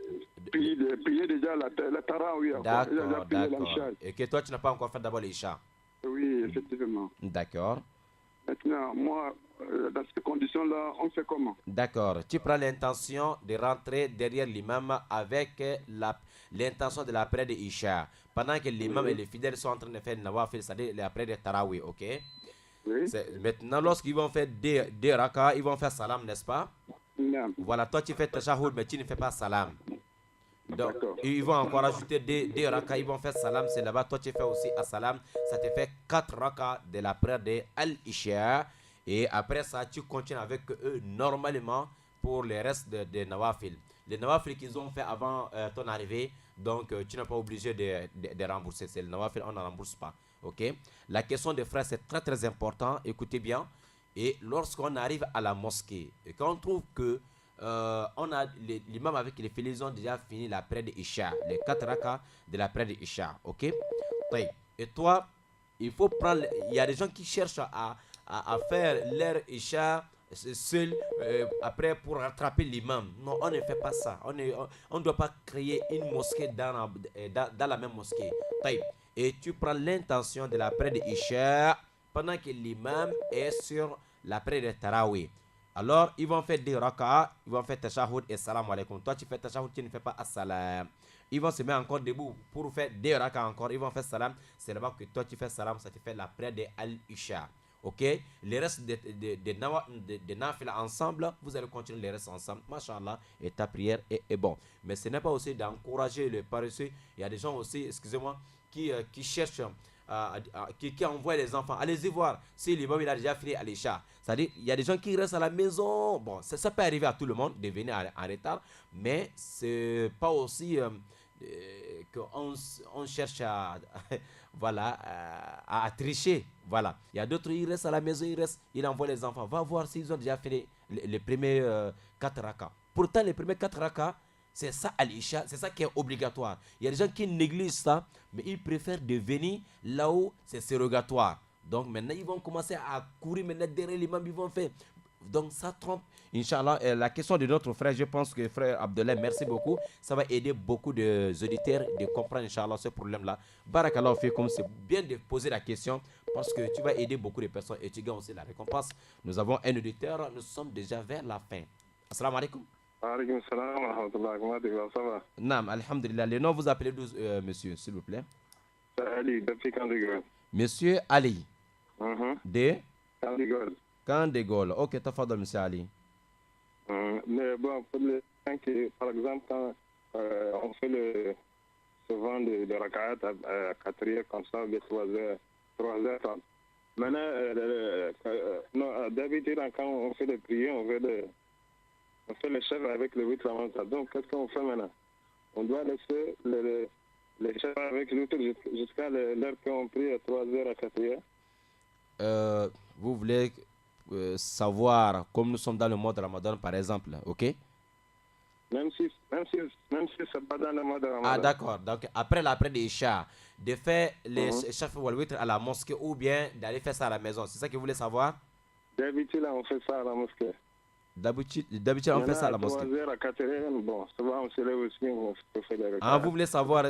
prier déjà la Tarawih. D'accord, d'accord. Et que toi, tu n'as pas encore fait d'abord l'Isha? Oui, effectivement. D'accord. Maintenant, moi, dans ces conditions-là, on fait comment? D'accord. Tu prends l'intention de rentrer derrière l'imam avec l'intention de la prière de Isha. Pendant que l'imam et les fidèles sont en train de faire nawafil, c'est-à-dire la prière de Tarawih, ok? Oui. Maintenant, lorsqu'ils vont faire des raka, ils vont faire salam, n'est-ce pas? Non. Voilà, toi tu fais tashahhud, mais tu ne fais pas salam. Donc, ils vont encore ajouter des raka, ils vont faire salam, c'est là-bas. Toi tu fais aussi salam, ça te fait 4 raka de la prière de Al-Isha. Et après ça, tu continues avec eux normalement pour les restes de nawafil. Les nawafil qu'ils ont fait avant ton arrivée, donc tu n'es pas obligé de rembourser. C'est le nawafil, on ne rembourse pas. Ok? La question des frères, c'est très très important. Écoutez bien. Et lorsqu'on arrive à la mosquée, et quand on trouve que l'imam avec les fidèles ont déjà fini la prière de Isha, les 4 rakas de la prière de Isha. Ok? Et toi, il faut prendre. Il y a des gens qui cherchent à faire leur Isha seul après pour rattraper l'imam. Non, on ne fait pas ça. On ne doit pas créer une mosquée dans la même mosquée. Et tu prends l'intention de la prière de Isha pendant que l'imam est sur la prière de Tarawih. Alors, ils vont faire des raka'a, ils vont faire tashahhud et salam alaikum. Toi, tu fais tashahhud, tu ne fais pas as-salam. Ils vont se mettre encore debout pour faire des raka'a encore. Ils vont faire salam. C'est là-bas que toi, tu fais salam, ça te fait la prière de Al-Isha. Ok? Les restes de nafila ensemble, vous allez continuer les restes ensemble. Masha'Allah, et ta prière est bon. Mais ce n'est pas aussi d'encourager le paresseux. Il y a des gens aussi, excusez-moi, qui cherchent, qui envoient les enfants. Allez-y voir si l'imam il a déjà fini à l'Isha. C'est-à-dire, il y a des gens qui restent à la maison. Bon, ça peut arriver à tout le monde de venir en retard, mais c'est pas aussi qu'on cherche voilà, à tricher. Voilà. Il y a d'autres, ils restent à la maison, ils envoient les enfants. Va voir s'ils ont déjà fini les premiers 4 rakas. Pourtant, les premiers 4 rakas, C'est ça Al-Isha, c'est ça qui est obligatoire. Il y a des gens qui négligent ça, mais ils préfèrent devenir là où c'est sérogatoire. Donc maintenant, ils vont commencer à courir maintenant derrière l'imam, ils vont faire. Donc ça trompe. Inch'Allah, la question de notre frère, je pense que frère Abdellah, merci beaucoup. Ça va aider beaucoup d'auditeurs de comprendre, Inch'Allah, ce problème-là. Barakallahu fikum, c'est bien de poser la question parce que tu vas aider beaucoup de personnes et tu gagnes aussi la récompense. Nous avons un auditeur, nous sommes déjà vers la fin. Assalamu alaikum. Alaikum salam wa rahmatullah. Comment ça va? Naam, alhamdulillah. Le nom vous appelez d'où, monsieur, s'il vous plaît? Ali, depuis Candigol. Monsieur Ali. De Candigol. Candigol. Ok, tafadol, monsieur Ali. Mais bon, pour les gens qui, par exemple, quand on fait souvent de rak'at à 4 heures comme ça, de 3h30. Maintenant, d'habitude, quand on fait des prières, on fait le chef avec le 8 lamentables. Donc, qu'est-ce qu'on fait maintenant? On doit laisser le chef avec l'autre jusqu'à l'heure qu'on prie à 3h à 4h. Vous voulez savoir, comme nous sommes dans le mois de Ramadan, par exemple, ok? Même si c'est pas dans le mois de Ramadan. Ah, d'accord. Donc, après l'Isha, de faire les chefs ou le witr à la mosquée ou bien d'aller faire ça à la maison. C'est ça que vous voulez savoir? D'habitude, on fait ça à la mosquée. D'habitude, on fait ça à la mosquée. 3h à 4h, bon, souvent on se lève aussi, on peut faire des repas. Ah, vous voulez savoir,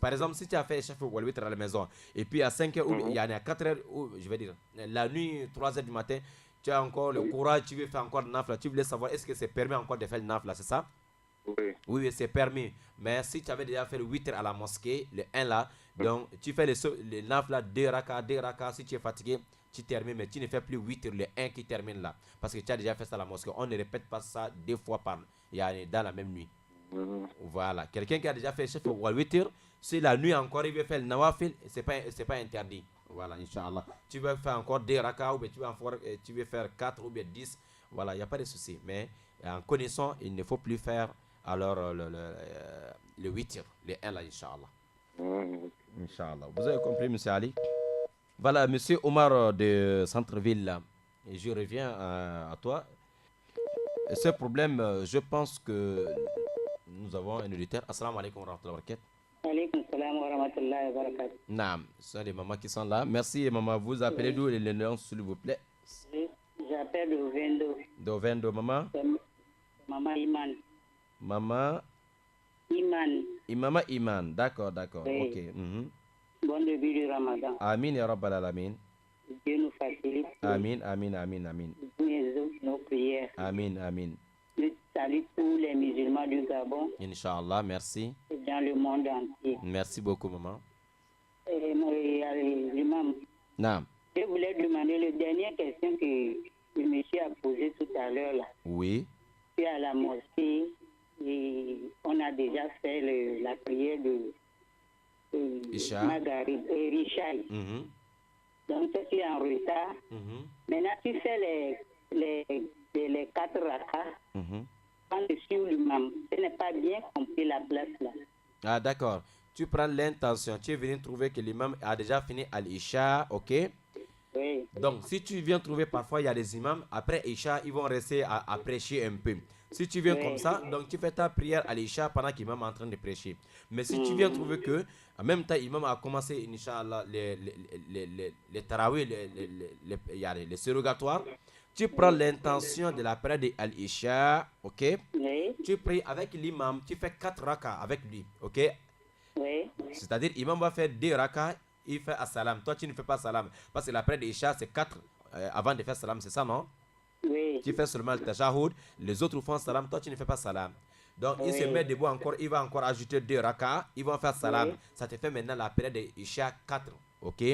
par exemple, si tu as fait chef ou le witr à la maison, et puis à 5h, il y en a 4h, je vais dire, la nuit, 3h du matin, tu as encore le courage, tu veux faire encore le nafla, tu voulais savoir, est-ce que c'est permis encore de faire le nafla, c'est ça? Oui, c'est permis. Mais si tu avais déjà fait le 8 à la mosquée, le 1 là, donc tu fais le nafla 2 raka, si tu es fatigué, tu termines, mais tu ne fais plus 8 le 1 qui termine là. Parce que tu as déjà fait ça à la mosquée. On ne répète pas ça 2 fois dans la même nuit. Voilà. Quelqu'un qui a déjà fait chef ou 8, si la nuit encore il veut faire le nawafil, c'est pas interdit. Voilà, Inch'Allah. Tu veux faire encore 2 raka, ou bien tu veux faire 4 ou bien 10. Voilà, il n'y a pas de souci. Mais en connaissant, il ne faut plus faire alors le 8, le 1 là, Inch'Allah. Inch'Allah. Vous avez compris, monsieur Ali? Voilà, monsieur Omar de Centre-Ville, là. Et je reviens à toi. Ce problème, je pense que nous avons un auditeur. Assalamu alaikum wa rahmatullahi wa barakatuh. Alaikum salam wa rahmatullahi wa barakatuh. Naam, ce sont les mamans qui sont là. Merci, maman. Vous appelez d'où le nom, s'il vous plaît? J'appelle d'Ovendo. D'Ovendo, maman? Maman Iman. Maman? Iman. Maman Iman, d'accord. Oui. Ok. Bon début du Ramadan. Amin ya Rabbal Alamin. Dieu nous facilite. Amin. Nos prières. Amin. Je salue tous les musulmans du Gabon. Inch'Allah, merci. Et dans le monde entier. Merci beaucoup, maman. L'imam. Naam. Je voulais demander la dernière question que le monsieur a posée tout à l'heure là. Oui. Puis à la mosquée, et on a déjà fait la prière de Maghrib et Richard. Donc, tu es en retard. Maintenant, tu fais les 4 rakas. Quand tu suis l'imam, ce n'est pas bien compris la place là. Ah, d'accord. Tu prends l'intention. Tu es venu trouver que l'imam a déjà fini à l'Isha, ok? Oui. Donc, si tu viens trouver, parfois, il y a des imams, après Isha, ils vont rester à prêcher un peu. Si tu viens comme ça, donc tu fais ta prière à l'Isha pendant qu'imam est en train de prêcher. Mais si tu viens trouver que, en même temps, l'imam a commencé, Inch'Allah, les tarawih, les surrogatoires, tu prends l'intention de la prière de l'Isha, ok? Oui. Tu pries avec l'imam, tu fais 4 rakas avec lui, ok? Oui. C'est-à-dire, l'imam va faire 2 rakas, il fait assalam. Toi, tu ne fais pas salam. Parce que la prière de Isha, c'est 4 avant de faire salam, c'est ça, non? Oui. Tu fais seulement le tajahoud, les autres font salam, toi, tu ne fais pas salam. Donc, il se met debout encore, il va encore ajouter 2 rakas, ils vont faire salam. Oui. Ça te fait maintenant la prière de Isha 4, ok?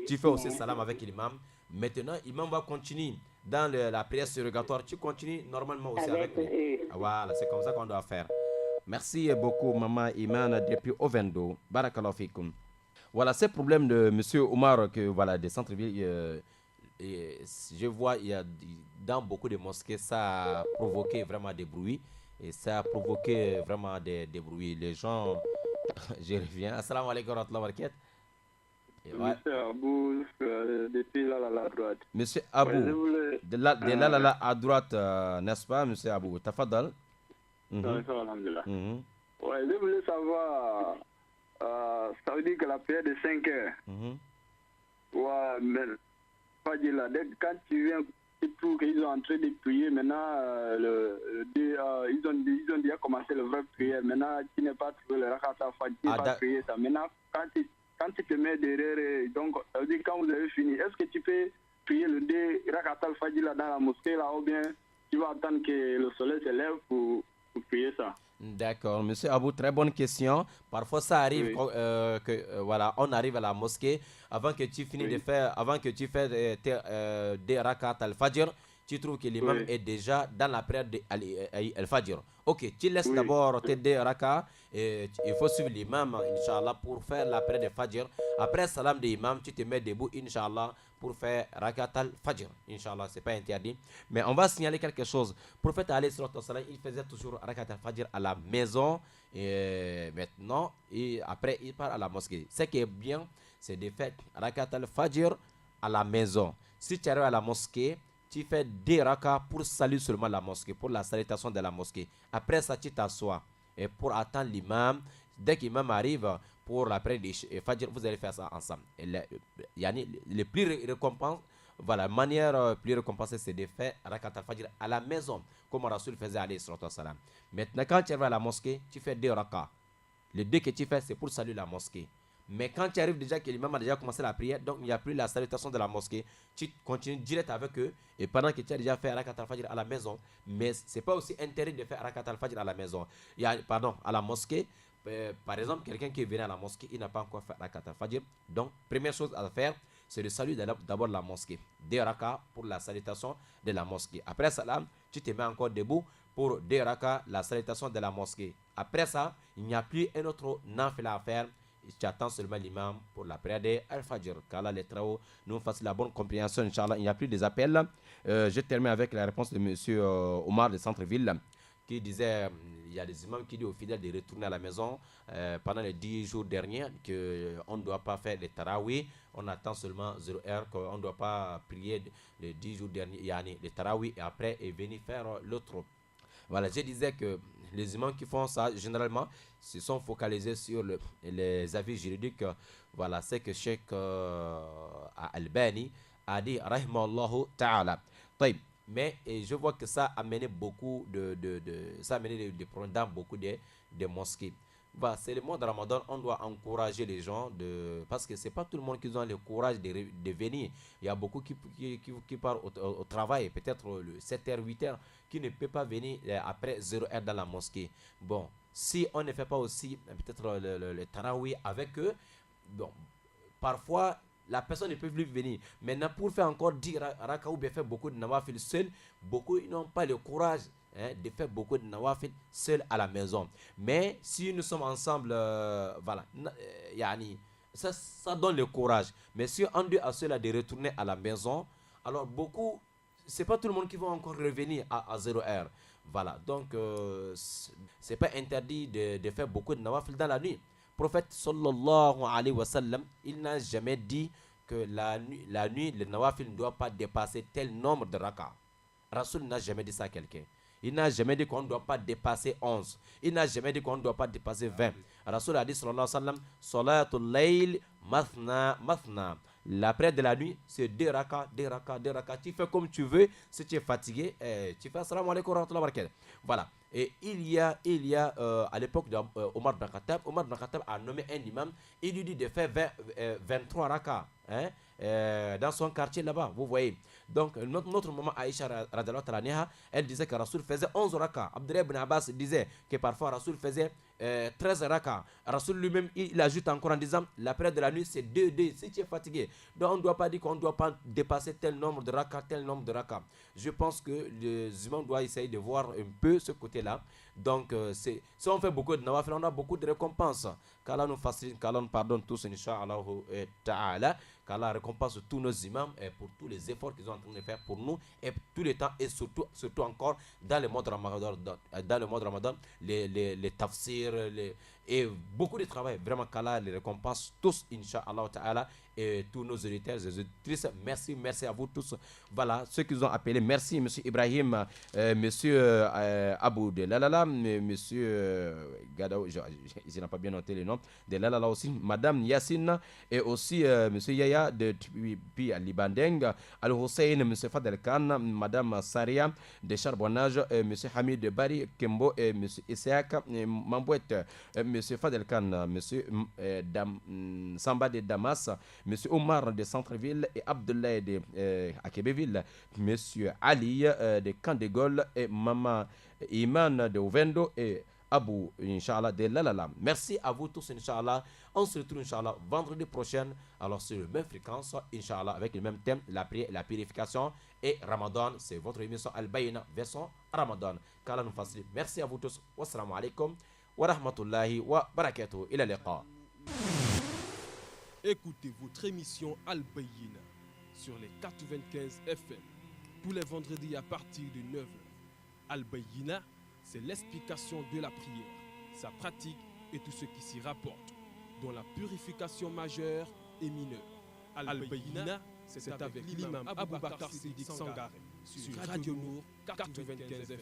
Tu fais aussi salam avec l'imam. Maintenant, l'imam va continuer dans la prière surrogatoire. Tu continues normalement aussi avec lui. Voilà, c'est comme ça qu'on doit faire. Merci beaucoup, maman Iman, depuis Ovendo. Barakallahu fikum. Voilà, ce problème de monsieur Omar, que, voilà, des centres-villes, je vois, il y a dans beaucoup de mosquées, ça a provoqué vraiment des bruits. Et ça a provoqué vraiment des bruits. Les gens, je reviens. Assalamu alaikum wa rahmatullahi wa barakatuh. Monsieur Abou, depuis là à droite. Monsieur Abou, de là à droite, n'est-ce pas, monsieur Abou? Tafadal. Ouais, je voulais savoir, ça veut dire que la prière de 5 heures, ouais, mais pas dire là, quand tu viens, tu trouves qu'ils sont en train de prier, maintenant, ils ont déjà commencé le vrai prière, maintenant, tu n'es pas trouvé le rakat al-fajr, tu n'es pas prié ça. Maintenant, quand tu te mets derrière, donc, ça veut dire quand vous avez fini, est-ce que tu peux prier le rakat al-fajr là dans la mosquée là, ou bien tu vas attendre que le soleil se lève pour prier ça? D'accord, monsieur Abou, très bonne question. Parfois, ça arrive voilà, on arrive à la mosquée avant que tu finisses de faire, avant que tu fasses des rakat al-fajr, tu trouves que l'imam est déjà dans la prière de al-fajr. Ok, tu laisses d'abord tes deux rakats et il faut suivre l'imam, Inch'Allah, pour faire la prière de fajr. Après salam de l'imam, tu te mets debout, Inch'Allah, pour faire rakat al-fajr. Inch'Allah, c'est pas interdit. Mais on va signaler quelque chose. Le prophète alayhi salatu wassalam, il faisait toujours rakat al-fajr à la maison. Et maintenant, et après, il part à la mosquée. Ce qui est bien, c'est de faire rakat al-fajr à la maison. Si tu arrives à la mosquée, tu fais des rakats pour saluer seulement la mosquée, pour la salutation de la mosquée. Après ça, tu t'assois et pour attendre l'imam. Dès que l'imam arrive pour la prière de Fajr, vous allez faire ça ensemble. Et le plus récompense, voilà, la manière plus récompensée, c'est de faire rakat al-fajr à la maison, comme Rasoul faisait alayhi salatu wassalam. Maintenant, quand tu arrives à la mosquée, tu fais deux rakats. Les deux que tu fais, c'est pour saluer la mosquée. Mais quand tu arrives déjà que l'imam a déjà commencé la prière, donc il n'y a plus la salutation de la mosquée, tu continues direct avec eux. Et pendant que tu as déjà fait rakat al-fajr à la maison, mais ce n'est pas aussi interdit de faire rakat al-fajr à la maison. À la mosquée. Par exemple, quelqu'un qui est venu à la mosquée, il n'a pas encore fait rakat al-fajr. Donc, première chose à faire, c'est de saluer d'abord la mosquée. Deux rakats pour la salutation de la mosquée. Après salam, tu te mets encore debout pour deux rakats, la salutation de la mosquée. Après ça, il n'y a plus un autre nafila à faire. Tu attends seulement l'imam pour la prière de Al-Fajr. Car là, les travaux nous fassent la bonne compréhension, Inch'Allah. Il n'y a plus des appels. Je termine avec la réponse de M. Omar de Centre-Ville, qui disait, il y a des imams qui disent aux fidèles de retourner à la maison pendant les 10 jours derniers, qu'on ne doit pas faire les tarawih. On attend seulement 0 heure, qu'on ne doit pas prier les 10 jours derniers, les tarawih, et après, et venir faire l'autre. Voilà, je disais que les imams qui font ça, généralement, se sont focalisés sur les avis juridiques. Voilà, c'est que Cheikh Albani a dit, rahimallahu ta'ala. Mais je vois que ça a amené beaucoup ça a amené des problèmes dans beaucoup de mosquées. Voilà, c'est le mois de Ramadan, on doit encourager les gens, parce que ce n'est pas tout le monde qui a le courage de venir. Il y a beaucoup qui partent au travail, peut-être 7h, 8h, qui ne peut pas venir après 0h dans la mosquée. Bon, si on ne fait pas aussi peut-être le tarawih avec eux, bon, parfois la personne ne peut plus venir. Maintenant, pour faire encore 10 rakats ou bien faire beaucoup de nawafil seul, beaucoup n'ont pas le courage de faire beaucoup de nawafil seul à la maison. Mais si nous sommes ensemble, voilà, ça donne le courage. Mais si on dit à ceux-là de retourner à la maison, alors beaucoup, c'est pas tout le monde qui va encore revenir à 0h. Voilà, donc c'est pas interdit de faire beaucoup de nawafil dans la nuit. Prophète sallallahu alayhi wa sallam, il n'a jamais dit que la nuit, le nawafil ne doit pas dépasser tel nombre de rakats. Rasoul n'a jamais dit ça à quelqu'un. Il n'a jamais dit qu'on ne doit pas dépasser 11. Il n'a jamais dit qu'on ne doit pas dépasser 20. Rasoul a dit sallallahu alayhi wa sallam, salatul layl mathna mathna. La prière de la nuit, c'est 2 rakats, 2 rakats, 2 rakats. Tu fais comme tu veux. Si tu es fatigué, tu fais assalamu alaikum wa rahmatullahi wa barakatuh. Voilà. Et il y a à l'époque d'Omar ibn Khattab, Omar ibn Khattab a nommé un imam. Il lui dit de faire 23 rakats dans son quartier là-bas. Vous voyez. Donc, notre maman Aïcha radhiyallahu anha, elle disait que Rasoul faisait 11 rakats. Abdullah ibn Abbas disait que parfois Rasoul faisait 13 rakats. Rasoul lui-même, il ajoute encore en disant la prière de la nuit, c'est 2. Si tu es fatigué, donc on ne doit pas dire qu'on ne doit pas dépasser tel nombre de rakats, tel nombre de rakats. Je pense que les imams doivent essayer de voir un peu ce côté-là. Donc, si on fait beaucoup de nawafil, on a beaucoup de récompenses. Qu'Allah nous facilite, qu'Allah nous pardonne tous, Inch'Allah ta'ala. qu'Allah récompense tous nos imams et pour tous les efforts qu'ils sont en train de faire pour nous et tout le temps et surtout encore dans le mois de Ramadan, les tafsirs et beaucoup de travail. Vraiment qu'Allah les récompense tous, Inch'Allah Ta'ala, et tous nos auditeurs et auditrices. Merci à vous tous. Voilà, ceux qui nous ont appelés. Merci, M. Ibrahim, M. Abou de Lalala, M. Gadaou, je n'ai pas bien noté le nom, de Lalala aussi, Madame Yassine, et aussi M. Yaya de Tipi Libandeng, Al-Hussein, M. Fadel Khan, Madame Saria de Charbonnage, M. Hamid de Bari Kembo, et M. Isaac Mambouette, M. Fadel Khan, M. Samba de Damas, M. Omar de Centreville et Abdoulaye de Akebeville, M. Ali de Camp de Gaulle et Maman Iman de Ovendo et Abou, Inch'Allah, de Lalala. Merci à vous tous, Inch'Allah. On se retrouve, Inch'Allah, vendredi prochain, alors sur la même fréquence, Inch'Allah, avec le même thème, la prière, la purification et Ramadan. C'est votre émission Al-Bayina, version Ramadan. Qu'Allah nous facilite. Merci à vous tous. Wassalamu alaikum wa rahmatullahi wa barakatuh. Ila liqa. Écoutez votre émission Al-Bayina sur les 95 FM tous les vendredis à partir de 9h. Al-Bayina, c'est l'explication de la prière, sa pratique et tout ce qui s'y rapporte, dont la purification majeure et mineure. Al-Bayina, c'est avec l'imam Abou Bakar Siddiq Sangaré sur Radio Nour 95 FM.